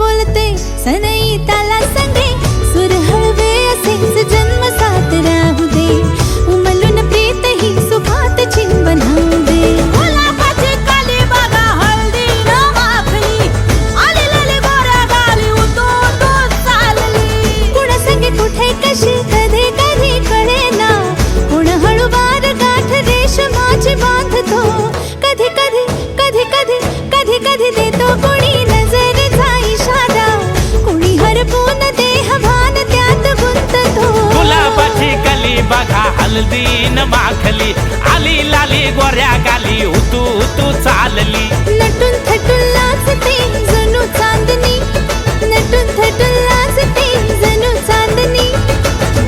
बोलते सनई ताला संगे सुर हळवे असेच जन्म साथ राहू दे उमलून प्रीत ही सुखात चिंबन होऊ दे गुलाबाची कली बघा हल्दी न माखली आली लाली गोऱ्या गाली उतू उतू चालली कुणा संगे कुठे कशी कधी कधी कळेना कुण हळूवार गाठ रेशमाची बांधतो कधी कधी कधी कधी कधी कधी देतो कोणी नजरेचा इशारा कोणी हरपून देह भान त्यात गुंततो गुलाबाची कली बघा हल्दी न माखली आली लाली गोऱ्या गाली उतू उतू चालली नटून थटून लाजते जणू चांदणी नटून थटून लाजते जणू चांदणी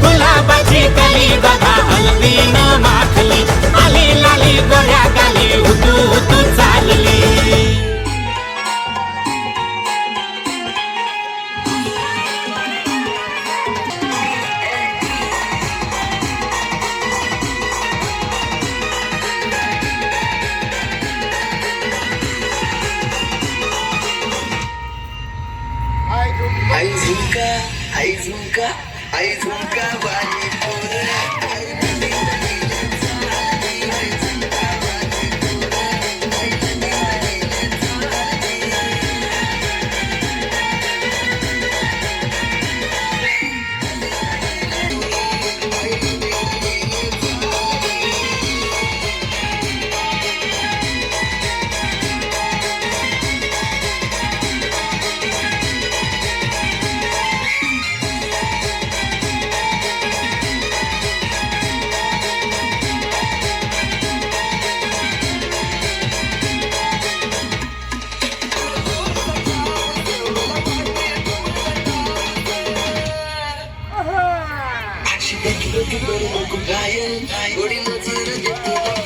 गुलाबाची कली बघा हल्दी न माखली आली लाली गोऱ्या गाली उतू उतू चालली आई झुमका आई झुमका आई झुमका वाली पोरं. शिकत होती करू नको घायल थोडी नजर देतो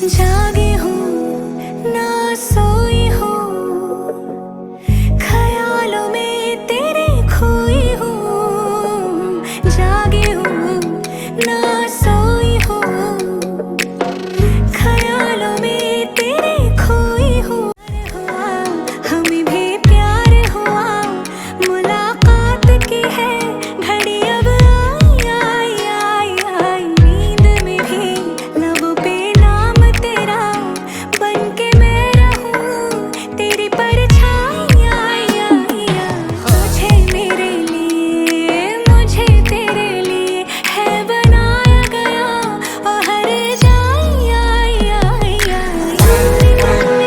जागी हूँ ना सोई हूँ ख्यालों में तेरे खोई हूँ जागी हूँ ना सोई हूँ ख्यालों में तेरे खोई हूँ हमें भी प्यार हुआ मुलाकात की है घड़ी अब आई आई आई आई नींद में भी लबों पे नाम तेरा बन के मैं रहूं तेरी परछाई आई आई तुझे मेरे लिए मुझे तेरे लिए है बनाया गया और हर जाई आई आई आई मम्मी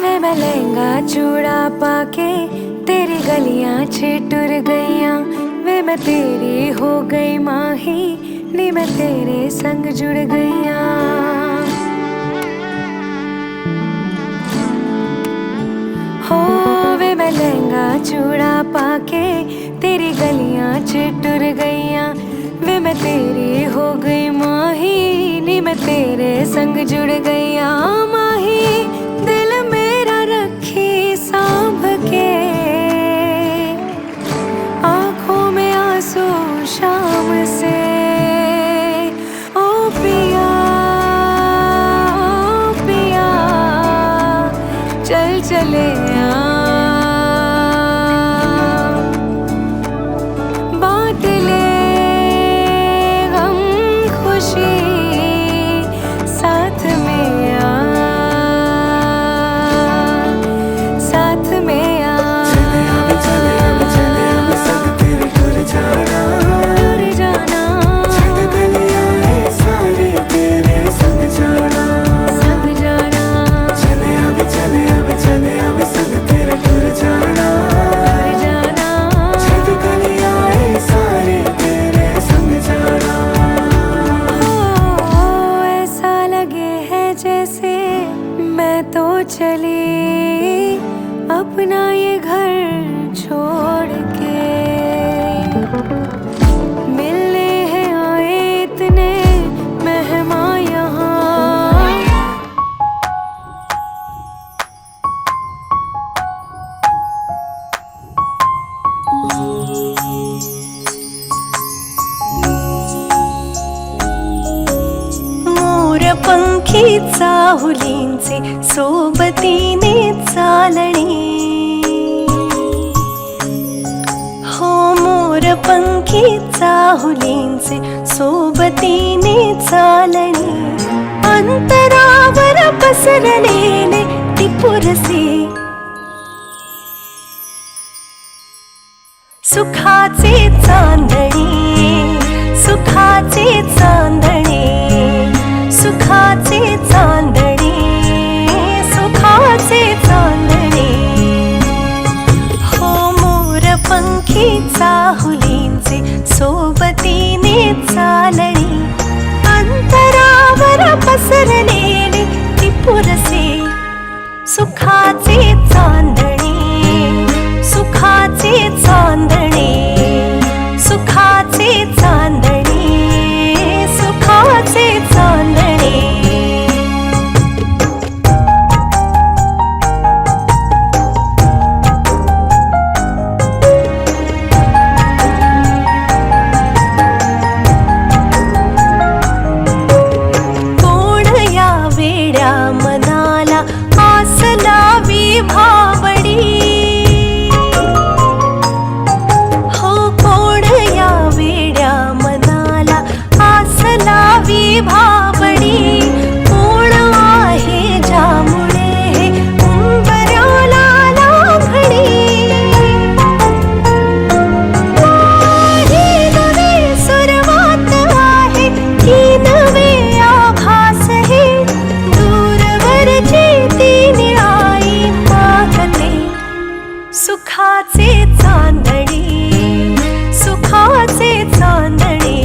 वे मैं लहंगा चूड़ा पाके तेरी गलियां छिटुर गईयां वे मैं तेरी हो गई माही नी मैं तेरे संग जुड़ गईयां हो वे मैं लहंगा चूड़ा पाके तेरी गलियां छिटुर गईयां वे मैं तेरी हो गई माही नी मैं तेरे संग जुड़ गईयां माही दिल मेरा रखी सांभ के आंखों में आंसू शाम से ओ पिया चल चले बांट ले गम खुशी साथ में साथ में टूर जाना संग जाना ऐसा लगे है जैसे मैं तो चली अपना ये घर छोड़ के मिलने हैं आए इतने मेहमान यहाँ चाहुलींचे सोबतीने चालणे, हो मोर पंखी चाहुलींचे सोबतीने चालणे, अंतरावर पसरलेले टिपुरसे सुखाचे चांदणे, सुखाचे चांदणे, सुखाचे चांदणे, सुखाचे चांदणे, हो मोर पंखी चाहुलींचे सोबतीने चालणे, अंतरावर पसरलेले टिपुरसे सुखाचे चांदणे, सुखाचे चांदणे, सुखाचे चांदणे, सुखाचे चांदणे. कोण या वेड्या मनाला आस लावी भावडी, हो कोण या वेड्या मनाला आस लावी भावडी, कोण आहे ज्यामुळे हे उंबऱ्याला लाभडी, ही नवी सुरुवात आहे की नवे आभास हे, दूरवरची ती निळाई मागते सुखाचे चांदणे, सुखाचे चांदणे,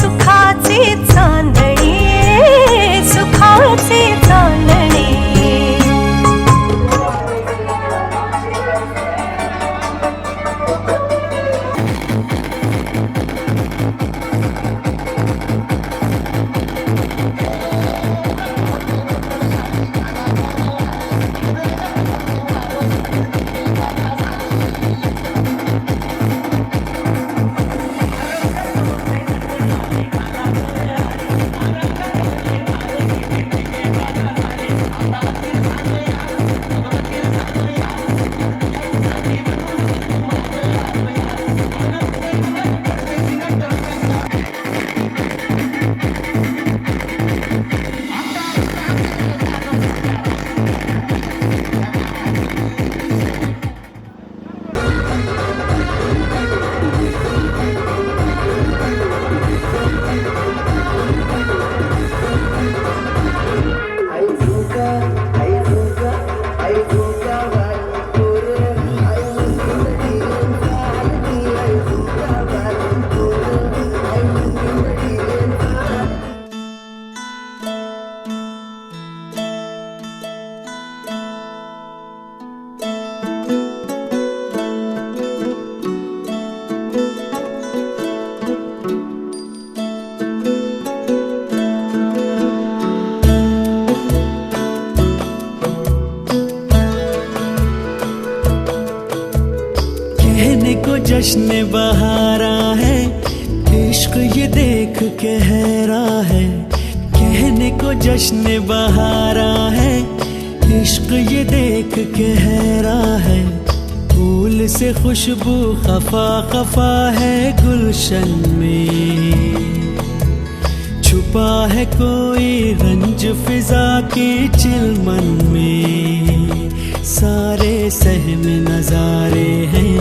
सुखाचे चांदणे, सुखाचे चांदणे. जश्न बहारा है, इश्क ये देख के हैरां है, कहने को जश्न बहारा है, इश्क ये देख के हैरां है, फूल से खुशबू खफा खफा है गुलशन में, छुपा है कोई रंज फिजा के चिलमन में, सारे सहम नजारे हैं,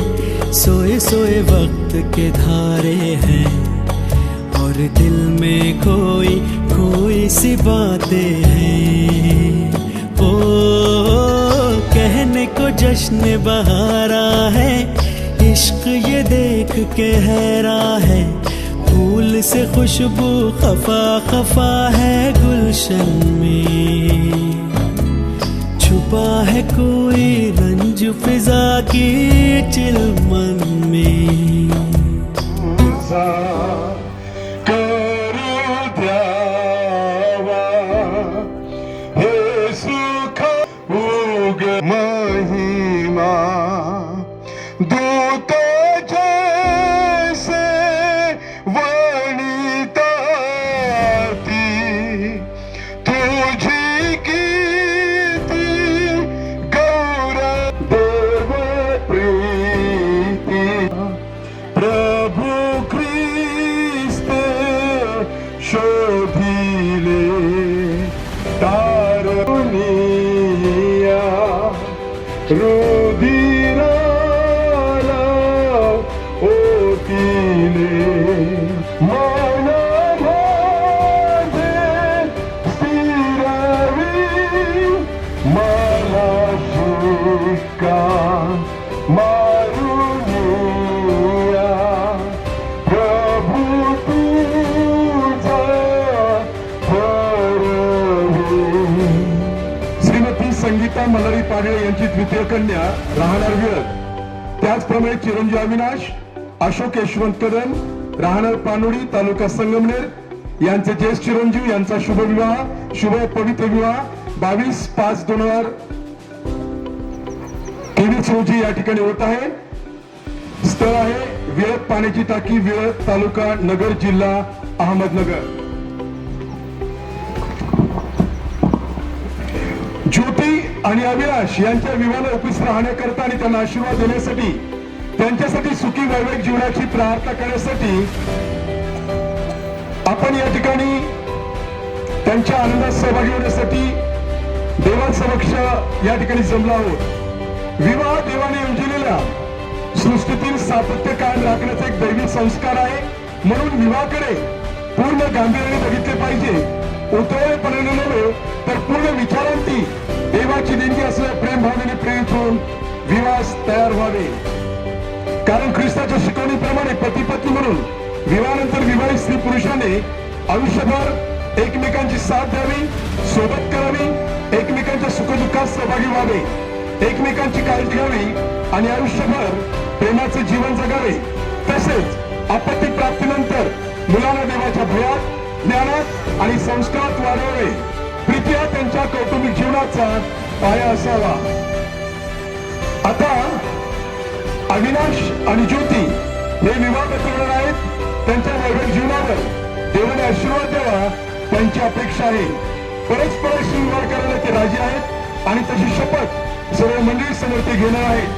सोए सोए वक्त के धारे हैं, और दिल में कोई कोई सी बातें हैं, ओ कहने को जश्न बहारा है, इश्क ये देख के हैरां है, फूल से खुशबू खफा खफा है गुलशन में, छुपा है कोई रंज फिजा की चिलमन में. करू द्यावा हे सुख उग महिमा, दूत जैसे वणिता तुझी दुनिया रुधिराला ओतीले मन माझे स्थिरावी मला शिका मारुनिया प्रभू तुझा श्रीमती संगीता मल्हारी पाडळे यांची द्वितीय कन्या राहणार विळद. त्याचप्रमाणे चिरंजीव अविनाश अशोक यशवंत कदम राहणार पानोडी तालुका संगमनेर यांचे ज्येष्ठ चिरंजीव यांचा शुभविवाह शुभ पवित्र विवाह 22/5/2023 रोजी या ठिकाणी होत आहे. स्थळ आहे विळद पाण्याची टाकी विळद तालुका नगर जिल्हा अहमदनगर. ज्योती आणि अविनाश यांच्या विवाहाला उपस्थित राहण्याकरता आणि त्यांना आशीर्वाद देण्यासाठी त्यांच्यासाठी सुखी वैवाहिक जीवनाची प्रार्थना करण्यासाठी आपण या ठिकाणी त्यांच्या आनंदात सहभागी होण्यासाठी देवासमक्ष या ठिकाणी जमलो आहोत. विवाह देवाने योजलेल्या सृष्टीतील सातत्य कायम राखण्याचा एक दैवी संस्कार आहे. म्हणून विवाहाकडे पूर्ण गांभीर्याने बघितले पाहिजे. उतरळेपणाने नव्हे तर पूर्ण विचारांती देवाची देणगी असलेल्या प्रेम भावनेने प्रेरित होऊन विवाहास तयार व्हावे. कारण ख्रिस्ताच्या शिकवणीप्रमाणे पती पत्नी म्हणून विवाहानंतर विवाहित स्त्री पुरुषाने आयुष्यभर एकमेकांची साथ द्यावी, सोबत करावी, एकमेकांच्या सुखदुःखात सहभागी व्हावे, एकमेकांची काळजी घ्यावी आणि आयुष्यभर प्रेमाचे जीवन जगावे. तसेच आपत्ती प्राप्तीनंतर मुलांना देवाच्या भयात, ज्ञानात आणि संस्कारात वाढवावे. प्रीती हा त्यांच्या कौटुंबिक जीवनाचा पाया असावा. आता अविनाश आणि ज्योती हे विवाह करणार आहेत. त्यांच्या वैवाहिक जीवनावर देवाने आशीर्वाद द्यावा त्यांची अपेक्षा आहे. परस्परांशी विवाह करायला ते राजी आहेत आणि तशी शपथ सर्व मंडळी समोर ते घेणार आहेत.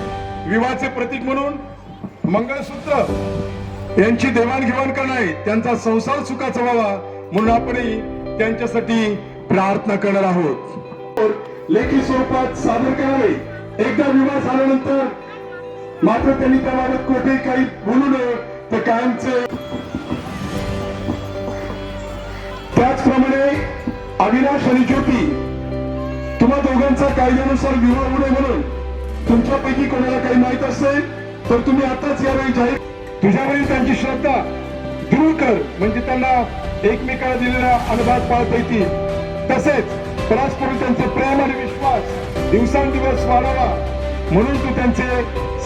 विवाहाचे प्रतीक म्हणून मंगळसूत्र यांची देवाणघेवाण करणार आहे. त्यांचा संसार सुखाचा व्हावा म्हणून आपणही त्यांच्यासाठी प्रार्थना करणार आहोत. लेखी स्वरूपात सादर करावे. एकदा विवाह झाल्यानंतर मात्र त्यांनी त्याबाबत कुठेही काही बोलू नये तर कायमचे. त्याचप्रमाणे अविनाश आणि ज्योती तुम्हा दोघांचा कायद्यानुसार विवाह होऊ नये म्हणून तुमच्यापैकी कोणाला काही माहित असेल तर तुम्ही आताच यावेळी जाहीर तुझ्यावरील त्यांची श्रद्धा दूर कर, म्हणजे त्यांना एकमेकाला दिलेल्या अनुभवात पाळता येतील. तसेच परस्पर त्यांचे प्रेम आणि विश्वास दिवसांदिवस वाढावा म्हणून तू त्यांचे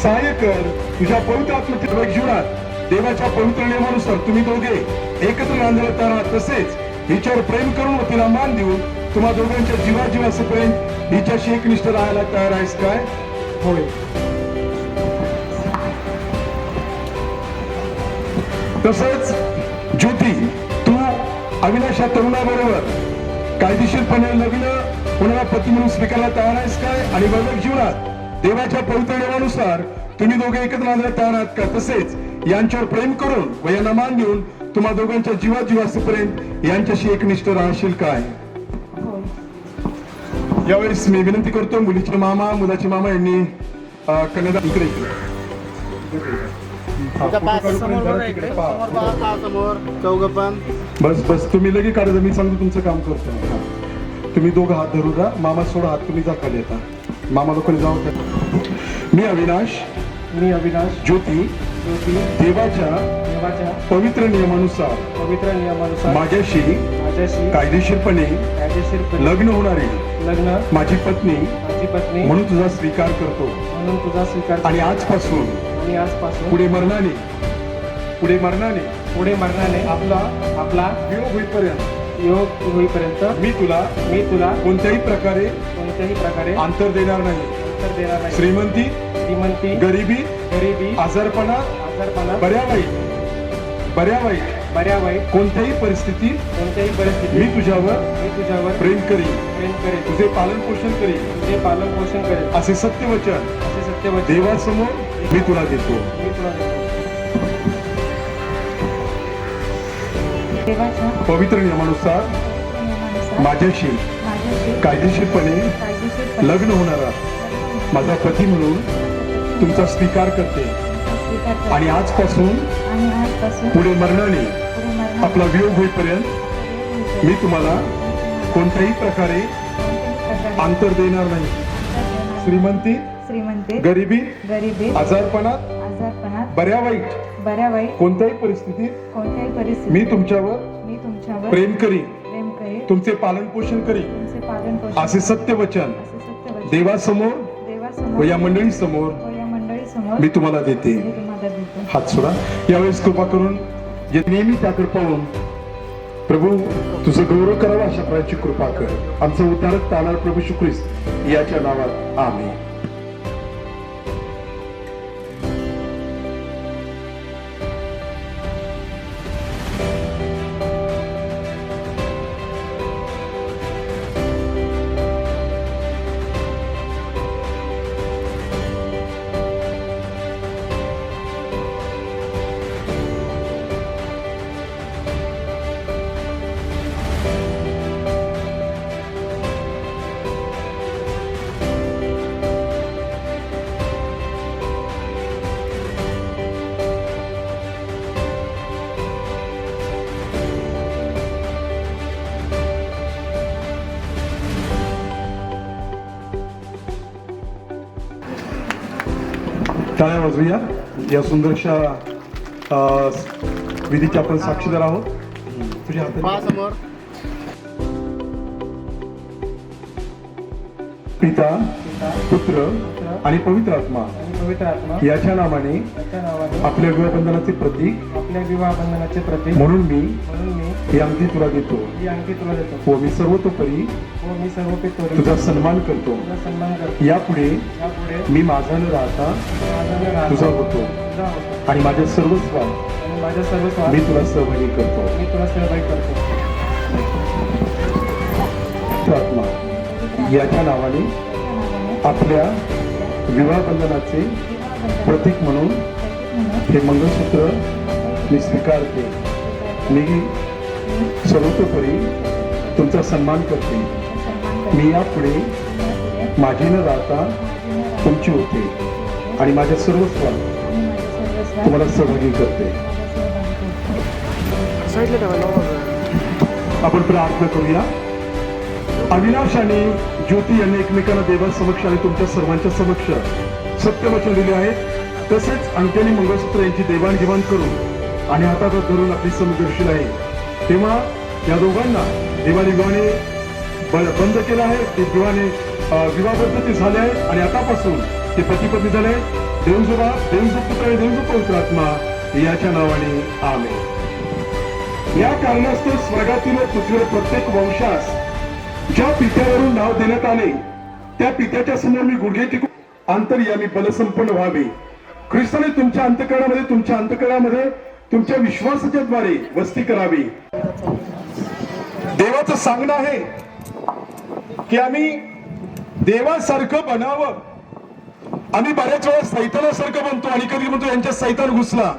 सहाय्य कर. तुझ्या पवित्र आत्म्याच्या जीवनात देवाच्या पवित्र नियमानुसार तुम्ही दोघे एकत्र रांधण्यात आहात. तसेच हिच्यावर प्रेम करून व तिला मान देऊन तुम्हा दोघांच्या जीवाजीवासपर्यंत हिच्याशी एकनिष्ठ राहायला तयार आहेस काय? होय. तसंच ज्योती तू अविनाश या तरुणाबरोबर कायदेशीरपणे लग्न कोणाला पती म्हणून स्वीकारायला तयार आहेस काय? आणि वैवाहिक जीवनात देवाच्या पवित्र नियमानुसार तुम्ही दोघे एकत्र राहण्याला तयार आहात का? तसेच यांच्यावर प्रेम करून व यांना मान देऊन तुम्हा दोघांच्या जीवाजीवासपर्यंत यांच्याशी एकनिष्ठ राहशील काय? यावेळेस मी विनंती करतो मुलीचे मामा मुलाचे मामा यांनी कन्यादान इकडे बस बस तुम्ही लगेच काढा. मी सांगतो तुमचं काम करतो. तुम्ही दोघं हात धरून राहा. मामा सोडा हात, तुम्ही जा खाली येता. मामा लोकांनी जाऊ का? मी अविनाश ज्योती देवाच्या पवित्र नियमानुसार माझ्याशी कायदेशीरपणे लग्न होणारे माझी पत्नी म्हणून तुझा स्वीकार करतो. आणि आजपासून पुढे मरणाने आपला वियोग होईपर्यंत मी तुला कोणत्याही प्रकारे अंतर देणार नाही. श्रीमंती गरिबी आजारपणा बऱ्या वाईट कोणत्याही परिस्थिती मी तुझ्यावर प्रेम करीन, तुझे पालन पोषण करीन असे सत्यवचन देवासमोर मी तुला देतो. पवित्र नियमानुसार माझ्याशी कायदेशीरपणे लग्न होणारा माझा पती म्हणून तुमचा स्वीकार करते आणि आजपासून पुढे मरणाने आपला वियोग होईपर्यंत मी तुम्हाला कोणत्याही प्रकारे अंतर देणार नाही. श्रीमंती गरिबी आजारपणात बऱ्या वाईट कोणत्याही परिस्थितीत मी तुमच्यावर प्रेम करीन, तुमचे पालन पोषण करीन असे सत्य वचन देवासमोर व या मंडळी समोर मी तुम्हाला देते. हात सोडा. यावेळेस कृपा करून जे नेहमी त्याकडे पाहून प्रभू तुझं गौरव करावं अशा प्रकारची कृपा कर. आमचं उद्धारक तारणार प्रभू येशू ख्रिस्त याच्या नावात आमेन. टाळ्या वाजवूया. या सुंदरशा विधीचे आपण साक्षीदार आहोत. तुझ्या हातात पिता पुत्र आणि पवित्र आत्मा याच्या नावाने आपल्या विवाहबंधनाचे प्रतीक म्हणून मी ही अंगठी तुला देतो व मी सर्वतोपरी तुझा सन्मान करतो. यापुढे मी माझा न राहता तुझा होतो आणि माझ्या सर्वस्वात मी तुला सहभागी करतो. आत्मा याच्या नावाने आपल्या विवाहबंधनाचे प्रतीक म्हणून हे मंगळसूत्र मी स्वीकारते. मी सर्वतोपरी तुमचा सन्मान करते. मी यापुढे माझी न राहता तुमची होते आणि माझ्या सर्वस्वात तुम्हाला सहभागी करते. आपण प्रार्थना करूया. अविनाश आणि ज्योती यांनी एकमेकांना देवासमक्ष आणि तुमच्या सर्वांच्या समक्ष सत्यवचन दिले आहे. तसेच अंगठी आणि मंगळसूत्र यांची देवाणघेवाण करून आणि हातात धरून आपली समदर्शील आहे. तेव्हा या दोघांना देवाने बंद केलं आहे. ते विवाहबद्ध ते झाले आहे आणि आतापासून ते पती पत्नी झाले. देवजो पुत्र आणि देवजो पवित्र आत्मा याच्या नावाने आमेन. या कारणास्तव स्वर्गातील व पृथ्वीवर प्रत्येक वंशास ज्या पित्यावरून नाव देण्यात आले त्या पित्याच्या समोर मी गुडघे टेकून अंतर्यामी बलसंपन्न व्हावे. ख्रिस्ताने तुमच्या अंतःकरणामध्ये तुमच्या विश्वासाच्या द्वारे वस्ती करावी. देवाचं सांगणं आहे की आम्ही देवासारखं बनावं. आम्ही बऱ्याच वेळा सैतानासारखं बनतो आणि कधी म्हणतो यांच्या सैतान घुसला.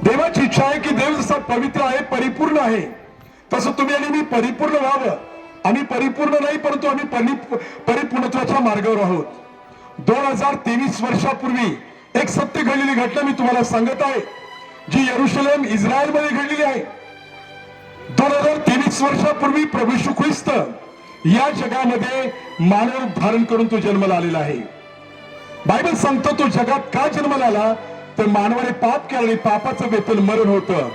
देवाची इच्छा आहे की देव जसा पवित्र आहे, परिपूर्ण आहे, तसं तुम्ही आणि मी परिपूर्ण व्हावं. आम्ही परिपूर्ण नाही, परंतु आम्ही परिपूर्णत्वाच्या मार्गावर आहोत. 2023 वर्षापूर्वी एक सत्य घडलेली घटना मी तुम्हाला सांगत आहे, जी यरुशलेम इस्रायल मध्ये घडलेली आहे. 2023 वर्षापूर्वी प्रभू येशू ख्रिस्त या जगामध्ये मानव धारण करून तो जन्माला आलेला आहे. बायबल सांगतो तो जगात का जन्माला आला, तर मानवाने पाप केलं आणि पापाचं वेतन मरण होतं.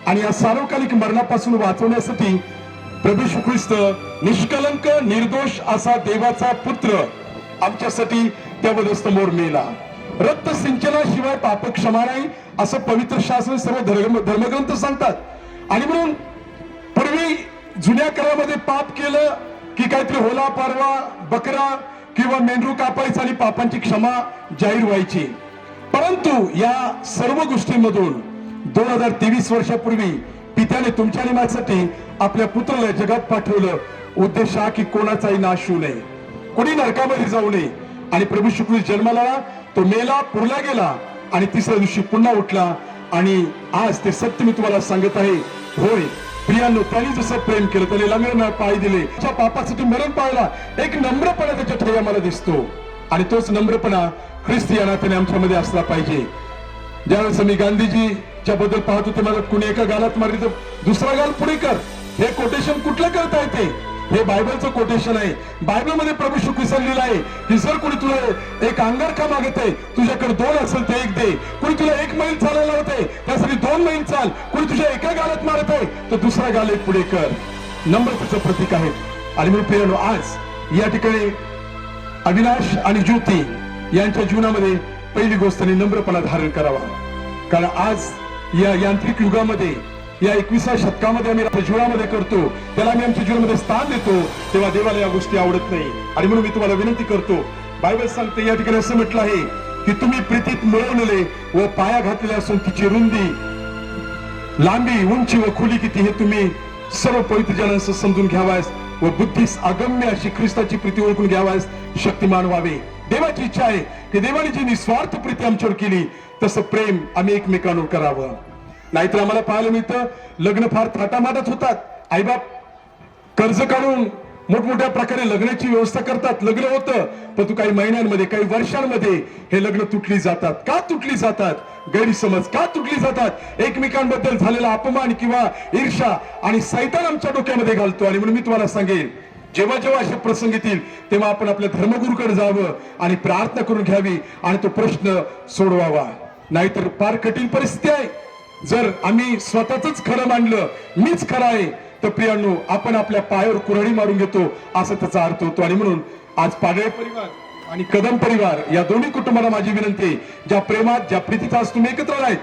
आणि या सार्वकालिक मरणापासून वाचवण्यासाठी प्रभू येशू ख्रिस्त निष्कलंक निर्दोष असा देवाचा पुत्र आमच्यासाठी त्या वधस्तंभावर मेला. रक्त सिंचनाशिवाय पाप क्षमा नाही असं पवित्र शास्त्र सर्व धर्मग्रंथ सांगतात. आणि म्हणून पूर्वी जुन्या काळामध्ये पाप केलं की काहीतरी होला पारवा बकरा किंवा मेंढरू कापायचा आणि पापांची क्षमा जाहीर व्हायची. परंतु या सर्व गोष्टींमधून 2023 वर्षापूर्वी पित्याने तुमच्या आणि माझ्यासाठी आपल्या पुत्राला जगात पाठवलं. उद्देश हा की कोणाचाही नाश होऊ नये, कोणी नरकामध्ये जाऊ नये. आणि प्रभू येशू ख्रिस्त जन्माला आला, तो मेला, पुरला गेला आणि तिसऱ्या दिवशी पुन्हा उठला. आणि आज ते सत्य मी तुम्हाला सांगत आहे, होय प्रियांनो, त्यांनी जसं प्रेम केलं, त्याने लंगड्यांना पाय दिले, त्याच्या पापासाठी मरण पावला, एक नम्रपणा त्याच्या ठेवा मला दिसतो. आणि तोच नम्रपणा ख्रिस्ती या नात्याने आमच्यामध्ये असला पाहिजे. ज्यावेळेस मी गांधीजीच्या बद्दल पाहतो ते मला कुणी एका गालात मारली तर दुसरा गाल पुढे कर, हे कोटेशन कुठलं करता येते? हे बायबलचं कोटेशन आहे. बायबलमध्ये प्रभू श्री ख्रिस्त लिहिलं आहे की जर कोणी तुला एक अंगारखा मागत आहे, तुझ्याकडे 2 असेल तर 1 दे. कोणी तुला 1 मैल चालायला होते, त्यासाठी 2 मैल चाल. कोणी तुझ्या एका गालात मारत आहे तर दुसरा गाल एक पुढे कर. नम्रतेचं प्रतीक आहे. आणि मी प्रियांनो, आज या ठिकाणी अविनाश आणि ज्योती यांच्या जीवनामध्ये पहिली गोष्ट नम्रपणा धारण करावा. कारण आज या यांत्रिक युगामध्ये, या 21व्या शतकामध्ये आम्ही आपल्या जीवनामध्ये करतो, त्याला आम्ही आमच्या जीवनामध्ये स्थान देतो, तेव्हा देवाला या गोष्टी आवडत नाही. आणि म्हणून मी तुम्हाला विनंती करतो, बायबल सांगते या ठिकाणी असं म्हटलं आहे की तुम्ही प्रीतीत मिळवलेले व पाया घातलेले असून तिची रुंदी, लांबी, उंची व खोली किती हे तुम्ही सर्व पवित्र जनांचं समजून घ्यावास व बुद्धीस अगम्य अशी ख्रिस्ताची प्रीती ओळखून घ्यावास शक्तिमान व्हावे. देवाची इच्छा आहे की देवाने जी निस्वार्थ प्रीती आमच्यावर केली तसं प्रेम आम्ही एकमेकांवर करावं. नाहीतर आम्हाला पाहायला मिळतं लग्न फार थाटामाटात होतात. आईबाप कर्ज काढून मोठमोठ्या प्रकारे लग्नाची व्यवस्था करतात, लग्न होतं, पण काही महिन्यांमध्ये, काही वर्षांमध्ये हे लग्न तुटली जातात. का तुटली जातात? गैरसमज का तुटली जातात? एकमेकांबद्दल झालेला अपमान किंवा ईर्ष्या आणि सैतान आमच्या डोक्यामध्ये घालतो. आणि म्हणून मी तुम्हाला सांगेन, जेव्हा जेव्हा असे प्रसंग येतील तेव्हा आपण आपल्या धर्मगुरूकडे जावं आणि प्रार्थना करून घ्यावी आणि तो प्रश्न सोडवावा. नाहीतर फार कठीण परिस्थिती आहे. जर आम्ही स्वतःच खरं मानलं, मीच खरं आहे, तर प्रियांनो आपण आपल्या पायावर कुऱ्हाडी मारून घेतो असा त्याचा अर्थ होतो. आणि म्हणून आज पाडळे परिवार आणि कदम परिवार या दोन्ही कुटुंबाला माझी विनंती आहे, ज्या प्रेमात, ज्या प्रीतीत आज तुम्ही एकत्र आलात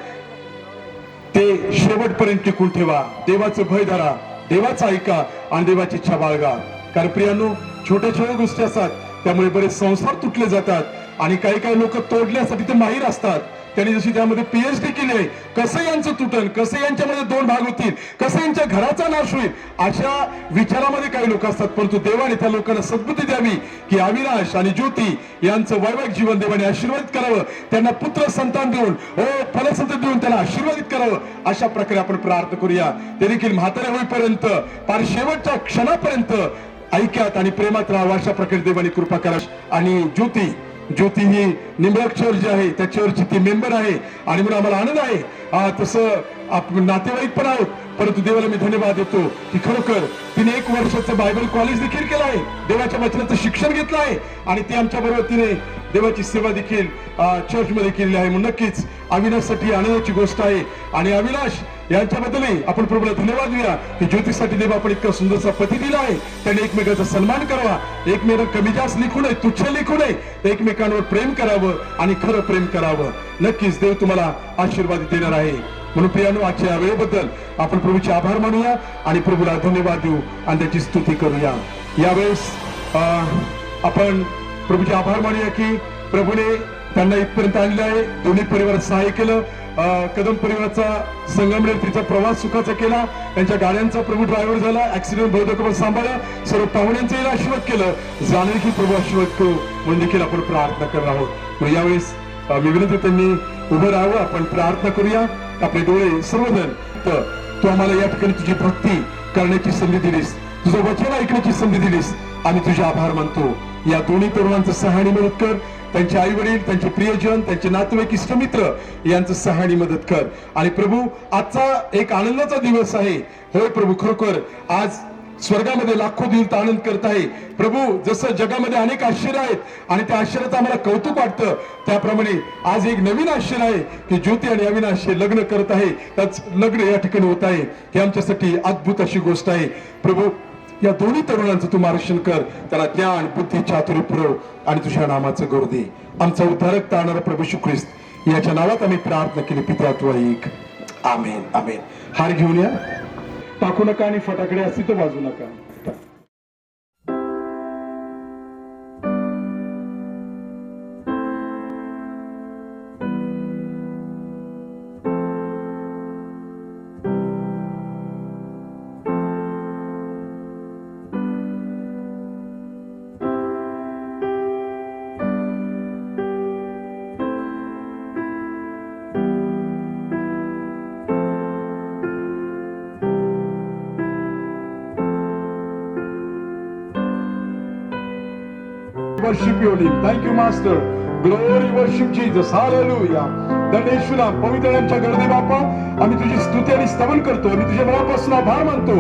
ते शेवटपर्यंत टिकून ठेवा. देवाचं भय धरा, देवाचं ऐका आणि देवाची इच्छा बाळगा. कारण प्रियांनो, छोट्या छोट्या गोष्टी असतात, त्यामुळे बरेच संसार तुटले जातात आणि काही काही लोक तोडण्यासाठी ते माहीर असतात. त्यांनी जशी त्यामध्ये PhD केली आहे, कसं यांचं तुटन, कसं यांच्यामध्ये 2 भाग होतील, कसं यांच्या घराचा नाश होईल, अशा विचारामध्ये काही लोक असतात. परंतु देवाने त्या लोकांना सद्बुद्धी द्यावी की अविनाश आणि ज्योती यांचं वैवाहिक जीवन देवाने आशीर्वादित करावं, त्यांना पुत्र संतान देऊन, फलसंतान देऊन त्यांना आशीर्वादित करावं. अशा प्रकारे आपण प्रार्थना करूया. ते देखील म्हातारे होईपर्यंत, फार शेवटच्या क्षणापर्यंत ऐक्यात आणि प्रेमात राहावं, अशा प्रकारे देवाने कृपा करा. आणि ज्योती ही निंबळक चर्च जी आहे त्या चर्चची ती मेंबर आहे आणि म्हणून आम्हाला आनंद आहे. तसं आपण नातेवाईक पण आहोत, परंतु देवाला मी धन्यवाद देतो की खरोखर तिने 1 वर्षाचं बायबल कॉलेज देखील केलं आहे, देवाच्या वचनाचं शिक्षण घेतलं आहे आणि ती आमच्या बरोबर तिने देवाची सेवा देखील चर्चमध्ये केलेली आहे. म्हणून नक्कीच अविनाशसाठी आनंदाची गोष्ट आहे. आणि अविनाश यांच्याबद्दलही आपण प्रभूला धन्यवाद देऊया की ज्योतीसाठी देव आपण इतका सुंदरसा पती दिला आहे. त्याने एकमेकांचा सन्मान करावा, एकमेकांना कमी जास्त लिखू नये, तुच्छ लिखू नये, एकमेकांवर प्रेम करावं आणि खरं प्रेम करावं. नक्कीच देव तुम्हाला आशीर्वाद देणार आहे. म्हणून प्रियांनो, आजच्या वेळेबद्दल आपण प्रभूचे आभार मानूया आणि प्रभूला धन्यवाद देऊ आणि त्याची स्तुती करूया. यावेळेस आपण प्रभूचे आभार मानूया की प्रभूने त्यांना इथपर्यंत आणले आहे. दोन्ही परिवारात सहाय्य केलं. कदम परिवाराचा संगमनेरचा प्रवास सुखाचा केला, त्यांच्या गाड्यांचा प्रभू ड्रायव्हर झाला, ऍक्सिडेंट बहुतेक सांभाळला, सर्व पाहुण्यांचाही आशीर्वाद केलं, जाणे की प्रभू आशीर्वाद करू म्हणून देखील आपण प्रार्थना करणार आहोत. यावेळेस मी विनंती त्यांनी उभं राहावं, आपण प्रार्थना करूया. आपले डोळे सर्वजण, तर तू आम्हाला या ठिकाणी तुझी भक्ती करण्याची संधी दिलीस, तुझं वचन ऐकण्याची संधी दिलीस, आम्ही तुझे आभार मानतो. या दोन्ही तरुणांचं सहाय्याने मदत कर, त्यांचे आई वडील, त्यांचे प्रियजन, त्यांचे नातेवाईक, इष्टमित्र यांचं सहाय्याने मदत कर. आणि प्रभू, आजचा एक आनंदाचा दिवस आहे. होय प्रभू, खरोखर आज स्वर्गामध्ये लाखो दिवस आनंद करत आहे. प्रभू, जसं जगामध्ये अनेक आश्चर्य आहेत आणि त्या आश्चर्याचं आम्हाला कौतुक वाटतं, त्याप्रमाणे आज एक नवीन आश्चर्य आहे की ज्योती आणि अविनाश हे लग्न करत आहे, त्याच लग्न या ठिकाणी होत आहे. हे आमच्यासाठी अद्भुत अशी गोष्ट आहे. प्रभू, या दोन्ही तरुणांचं तू मार्गदर्शन कर, त्याला ज्ञान, बुद्धी, चातुर्य पुरव आणि तुझ्या नामाचं गौरव दे. आमचा उद्धारक तारणारा प्रभू श्री ख्रिस्त याच्या नावात आम्ही प्रार्थना केली, पिता तू ऐक. आमेन, आमेन. हार घेऊन या, टाकू नका आणि फटाकडे असतील तर वाजू नका. worship your name. Thank you, Master. Glory, worship Jesus. Hallelujah. धन्येश्वरा पवित्र आमच्या गरदे बापा, आम्ही तुझी स्तुती आणि स्तवन करतो. आम्ही तुझ्या मनापासून आभार मानतो.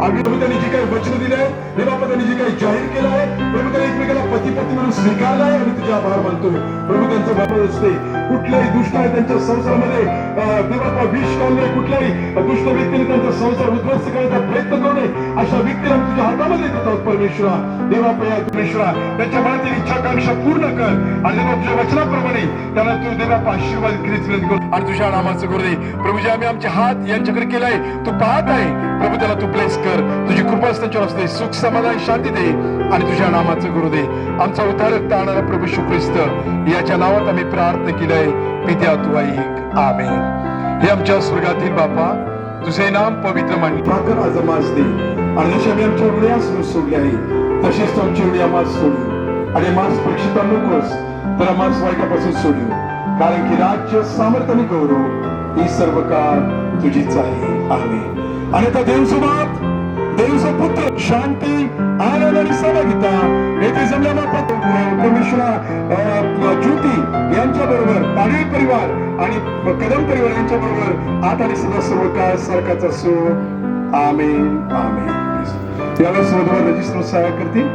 आम्ही प्रभू त्यांनी जी काही वचन दिले आहे, हे बापा त्यांनी जी काही जाहीर केलं आहे, प्रभू त्यांनी एकमेकाला पती पत्नी म्हणून स्वीकारलं आहे. आम्ही तुझे आभार मानतो. प्रभू त्यांचं बाबा असते कुठल्याही दुष्ट आहे त्यांच्या संसारामध्ये देवाचा विष घालू नये, कुठल्याही दुष्ट व्यक्तीने त्यांचा संसार उद्ध्वस्त करण्याचा प्रयत्न करू नये. अशा व्यक्तीला आम्ही तुझ्या हातामध्ये देत आहोत परमेश्वरा. देवापया परमेश्वरा त्यांच्या मनातील इच्छाकांक्षा पूर्ण कर आणि देवा तुझ्या वचनाप्रमाणे त्यांना तू देवा आशीर्वाद करीत आणि तुझ्या नामाचं करू दे. प्रभू जे आम्ही आमचे हात यांच्याकडे केलाय तू पाहत आहे. प्रभू त्याला तू ब्लेस कर. तुझी कृपा त्यांच्यावर असते. सुख समाधान शांती दे आणि तुझ्या नामाचं करू दे. आमचा उद्धारक आणणारा प्रभू येशू ख्रिस्त याच्या नावात आम्ही प्रार्थना केलंय. पित्या तू ऐक. आमेन. हे आमच्या स्वर्गातील बापा, तुझे नाम पवित्र मानकर आज आम्हास दे आणि जशी आम्ही आमच्या ऋणी सोडली आहे तशीच तू आमची ऋणी आम्हास सोडू आणि आम्हास परीक्षित नकोस तर आम्हास वाईटापासून सोडू. कारण की राज्य, सामर्थ्य आणि गौरव ही सर्व काळ तुझीच आहे. आमेन. आणि आता देवचा बाप, देवचा पुत्र, शांती, आनंद आणि सहभागिता येथे जमल्या परमेश्वरा ज्योती यांच्या बरोबर, पाडवी परिवार आणि कदम परिवार यांच्या बरोबर आता आणि सदा सर्व काळ सारखाच असो. आमेन. आमेन. यावेळेस वधूवर रजिस्टर सहाय्य करतील.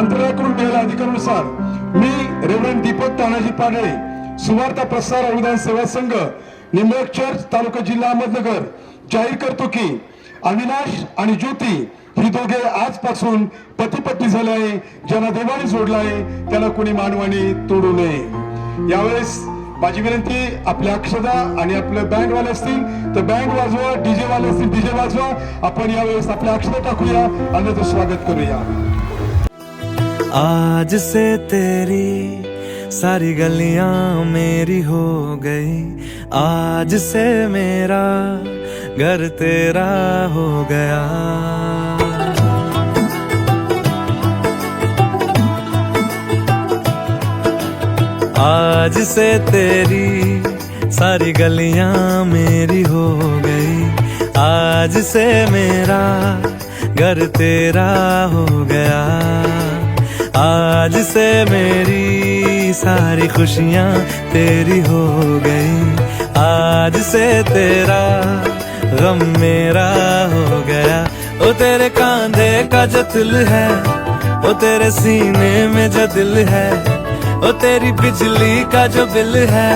मंत्रालयाकडून मिळालेल्या अधिकारानुसार मी रेव्हरंड दीपक तानाजी पाडळे, सुवार्ता प्रसार अनुदान सेवा संघ, निंबळक चर्च, तालुका, जिल्हा अहमदनगर जाहीर करतो की अविनाश आणि ज्योती ही दोघे आजपासून पती पत्नी झाले आहे. ज्यांना देवाने जोडला आहे त्यांना कोणी मानवाने तोडू नये. यावेळेस माझी विनंती, आपल्या अक्षदा आणि आपले बँड वाले असतील तर बँड वाजवा, डीजे वाले असतील डीजे वाजवा. आपण यावेळेस आपल्या अक्षदा टाकूया आणि त्याचं स्वागत करूया. आज से तेरी सारी गलियां मेरी हो गई, आज से मेरा घर तेरा हो गया. आज से तेरी सारी गलियां मेरी हो गई, आज से मेरा घर तेरा हो गया. आज से मेरी सारी खुशियां तेरी हो गई, आज से तेरा गम मेरा हो गया. ओ तेरे कांधे का जो दिल है, ओ तेरे सीने में जो दिल है, ओ तेरी बिजली का जो बिल है,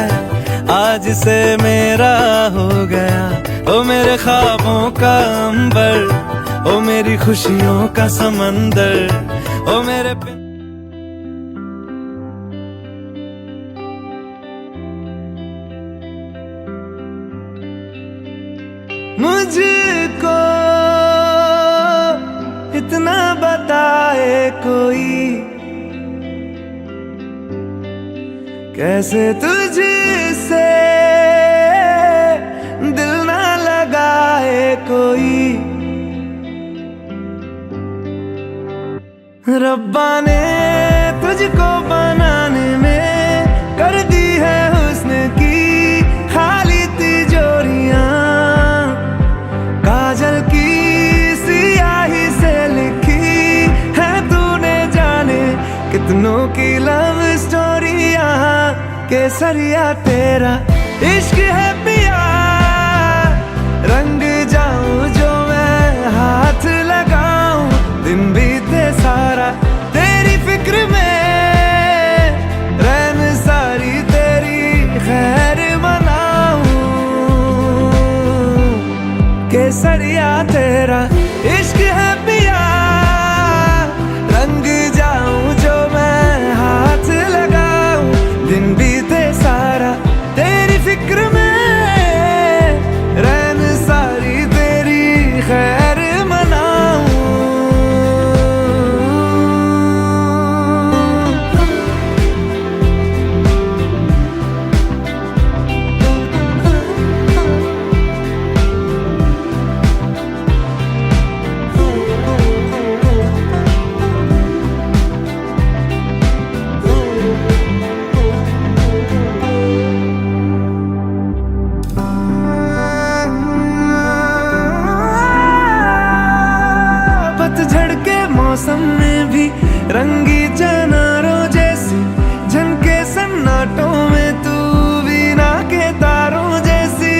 आज से मेरा हो गया. ओ मेरे ख्वाबों का अंबर, ओ मेरी खुशियों का समंदर, ओ मेरे मुझको इतना बताए कोई, कैसे तुझसे दिल ना लगाए कोई. रब्बा ने तुझको बनाने में कर दी है हुस्न की खाली तिजोरियां, काजल की सियाही से लिखी है तूने जाने कितनों की लव स्टोरियां। केसरिया तेरा इश्क है पिया, रंग जाऊं जो मैं हाथ लगाऊं, दिन बीते सारा तेरी फिक्र में, रैन सारी तेरी खैर मनाऊं। केसरिया तेरा इश्क है पिया, रंग जाऊं जो मैं हाथ लगाऊं, दिन बीते सारा तेरी फिक्र में, रैन सारी तेरी खैर मनाऊं। पतझड़ के मौसम में भी रंगी चनारों जैसी झनके सन्नाटों में तू वीणा के तारों जैसी।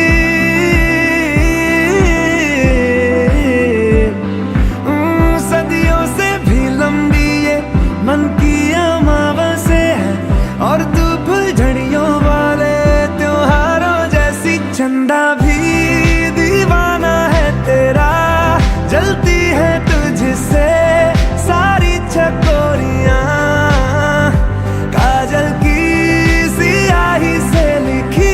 सदियों से भी लंबी ये मन की अमावस्या है, और तू फुलझड़ियों वाले त्योहारों जैसी। चंदा भी दीवाना है तेरा, जलती है तुझसे सारी चकोरियां, काजल की सियाही से लिखी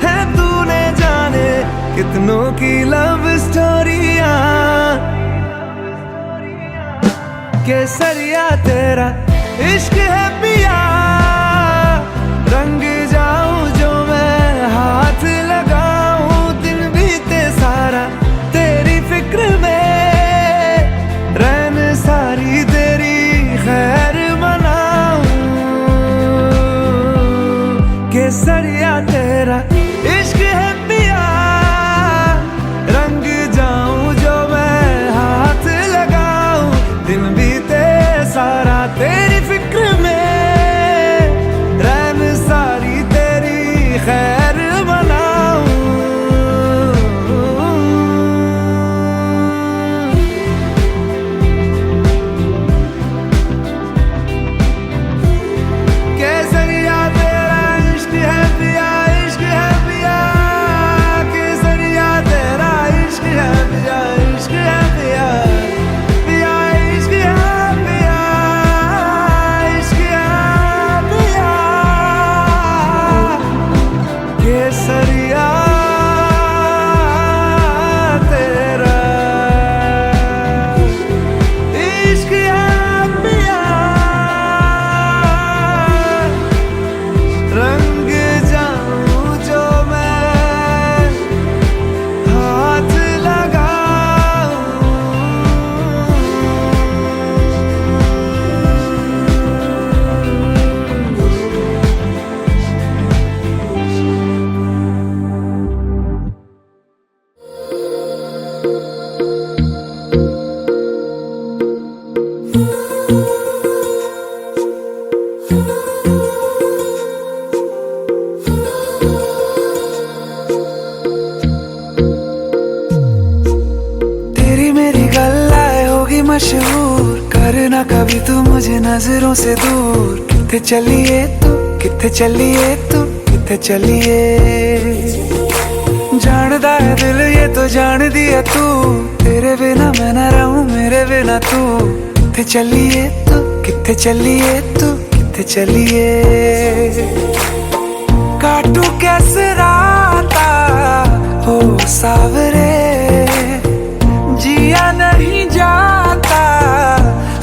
है तूने जाने कितनों की लव स्टोरियां। केसरिया तेरा इश्क है पिया, रंग जाऊं जो मैं हाथ लगाऊं, दिन बीते सारा तेरी फिक्र में, रैन सारी तेरी खैर मनाऊं। केसरिया तेरा इश्क है पिया, रंग जाऊं जो मैं हाथ लगाऊं, दिन बीते सारा तेरी फिक्र में, रैन सारी तेरी खैर मनाऊं। केसरिया तेरा इश्क है पिया, इश्क है पिया, केसरिया तेरा इश्क है पिया, इश्क है पिया, पिया इश्क है पिया, इश्क है पिया। केसरिया तेरा इश्क है पिया, रंग जाऊं जो मैं हाथ लगाऊं। तेरी मेरी गल्लाए होगी मशहूर, करना कभी तू मुझे नजरों से दूर। किथे चलिए तू, किथे चलिए तू, किथे चलिए, जानदा है दिल ये तो जान दिया तू, तेरे बिना मैं ना रहूं मेरे बिना तू। किथे चलिए तू, किथे चलिए तू, किथे चलिए, काटू कैसे राता हो सावरे, जिया नहीं जाता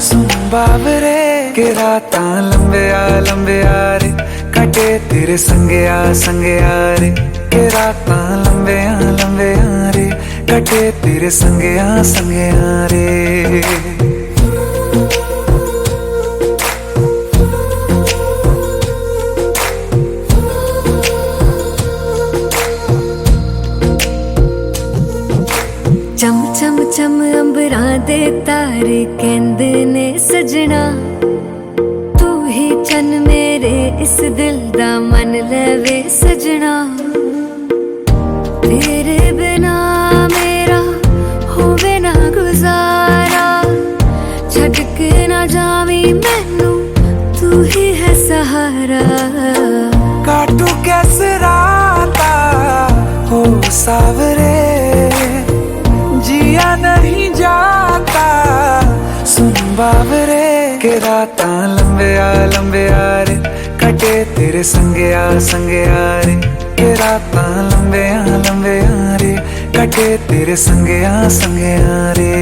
सुन बाबरे। के रातां लंबे आ रे, कटे तेरे संगे आ रे, के रातां लंबे आ रे, कटे तेरे संगे आ रे। चम चम अंबरां दे तारे कहंदे ने सजना, तू ही चन मेरे इस दिल दा मन लवे सजना। तेरे बिना मेरा होवे ना गुजारा, छड़ के ना जावी मैनू तू ही है सहारा। काटू कैसे राता हो सावरे, जिया नहीं जाता सुन बावरे। के राता लंबे आ रे, कटे तेरे संगया रे। के राता लंबे आ रे, कटे तेरे संगया रे।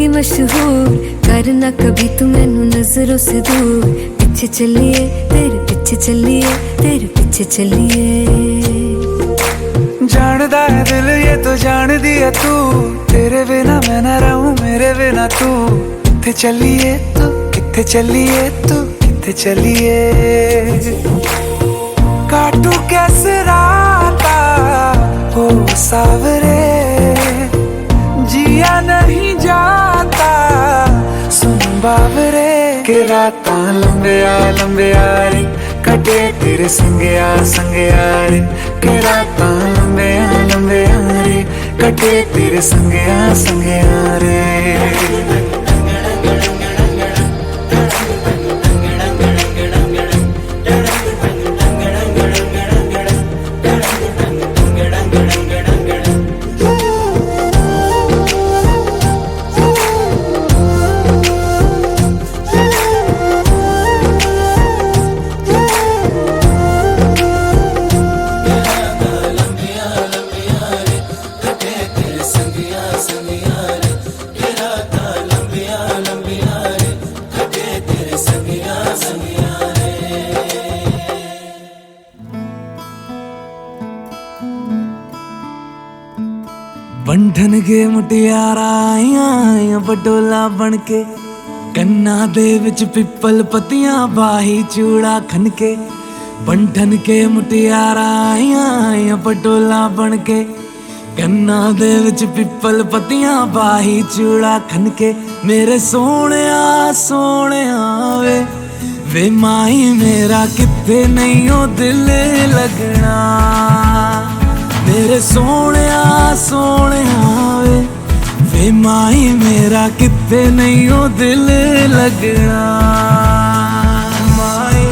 मशहूर करना कभी तू मैनू नजरों से दूर। पीछे चलिए तेरे पीछे चलिए, तेरे पीछे चलिए। जानदा है दिल ये तो जान दिया तू, तेरे बिना मैं ना रहूं मेरे बिना तू। किथे चलिए तू, किथे चलिए तू, किथे चलिए। काटू कैसे राता हो सावरे, जिया नहीं जाता सुन बावरे। के राता लंबे आ रे, कटे तेरे संगया रे। के राता लंबे आ रे, कटे तेरे संगया रे। बंधन के मुटियारा आइयां बडोला बन के, कन्ना दे विच पिपल पतियां बाही चूड़ा खनके। बंधन के मुटियारा आइयां बडोला बन के, कन्ना दे विच पिपल पतियां बाही चूड़ा खनके। मेरे सोहणिया सोहणिया वे माही मेरा किथे नहीं ओ दिल लगना। मेरे सोहणिया सोहणिया वे माही मेरा किथे नहीं ओ दिल लगना। माही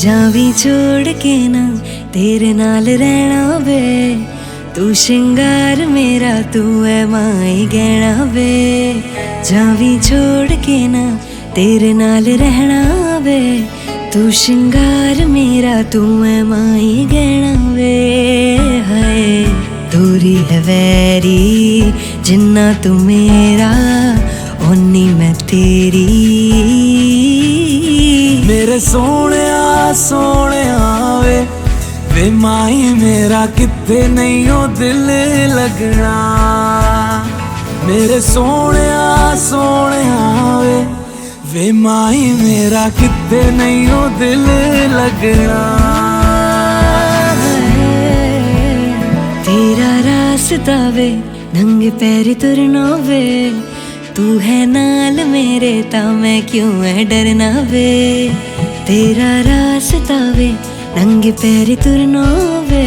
जावी छोड़ के ना तेरे नाल रहना वे, तू श्रृंगार मेरा तू है माई गहना वे। जावी छोड़ के ना तेरे नाल रहना वे, तू श्रृंगार मेरा तू है माई गहना वे। हाय दूरी है वैरी जिन्ना तू मेरा, ओनी मैं तेरी। मेरे सोहणिया सोहणिया वे माही मेरा किथे नहीं ओ दिल लगना। मेरे सोहणिया सोहणिया वे माही मेरा किथे नहीं ओ दिल लगना। तेरा रास्ता वे नंगे पैर तुरना वे, तू है नाल मेरे ता मैं क्यों है डरना वे। तेरा रास्ता वे नंगे पैर तुरना वे,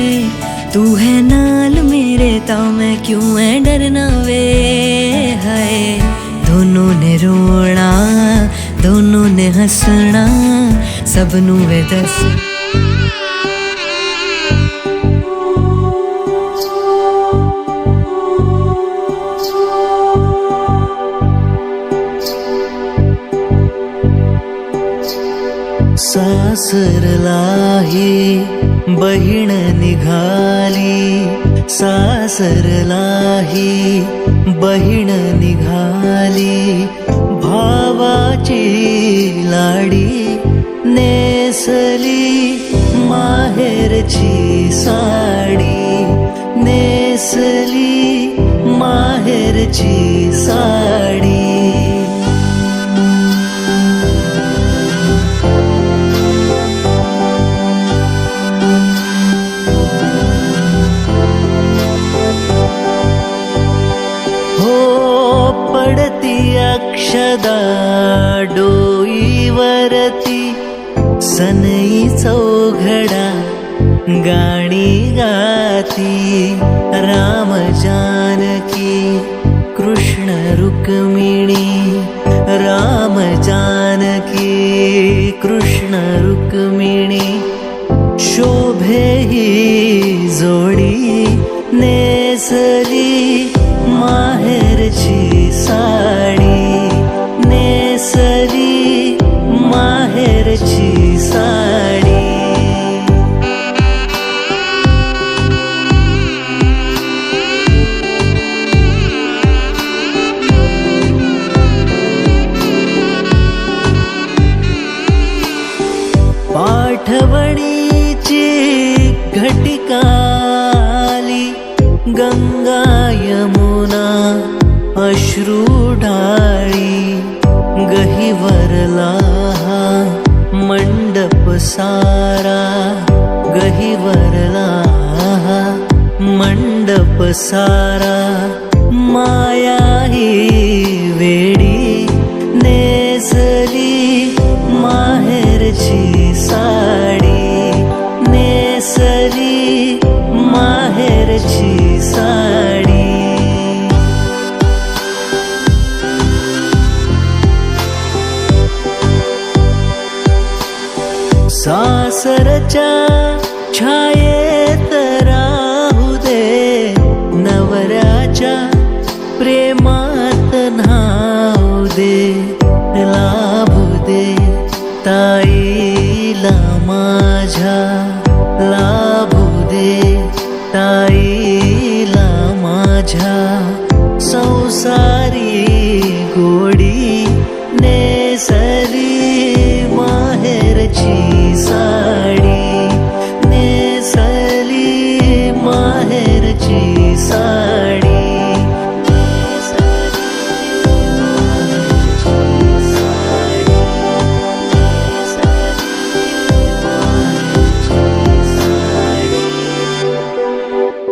तू है नाल मेरे ता मैं क्यों है डरना वे। हाय दोनों ने रोना दोनों ने हंसना, सबनू वे दस। सासर लाही बहीण निघाली, सासरलाही बहीण निघाली, भावाची लाडी नेसली माहेरची साडी, नेसली माहेरची साडी. पडती अक्षदा डोईवरती, सनई चौघडा गाणी गाती. राम जानकी कृष्ण रुक्मिणी, राम जानकी कृष्ण रुक्मिणी. शोभे ही जोडी नेसली माहेरची साडी, नेसली माहेरची साडी. पाठवणीची घटिका आली, गंगा यमुना अश्रू ढाळी. गहिवरला मंडप सारा, गहिवरला मंडप सारा. माया ही वेडी नेसली माहेरची साडी, नेसली माहेरची साडी. सासरच्या छायेत राहू दे, नवऱ्याच्या प्रेमात न्हाऊ दे. लाभू दे ताईला माझ्या,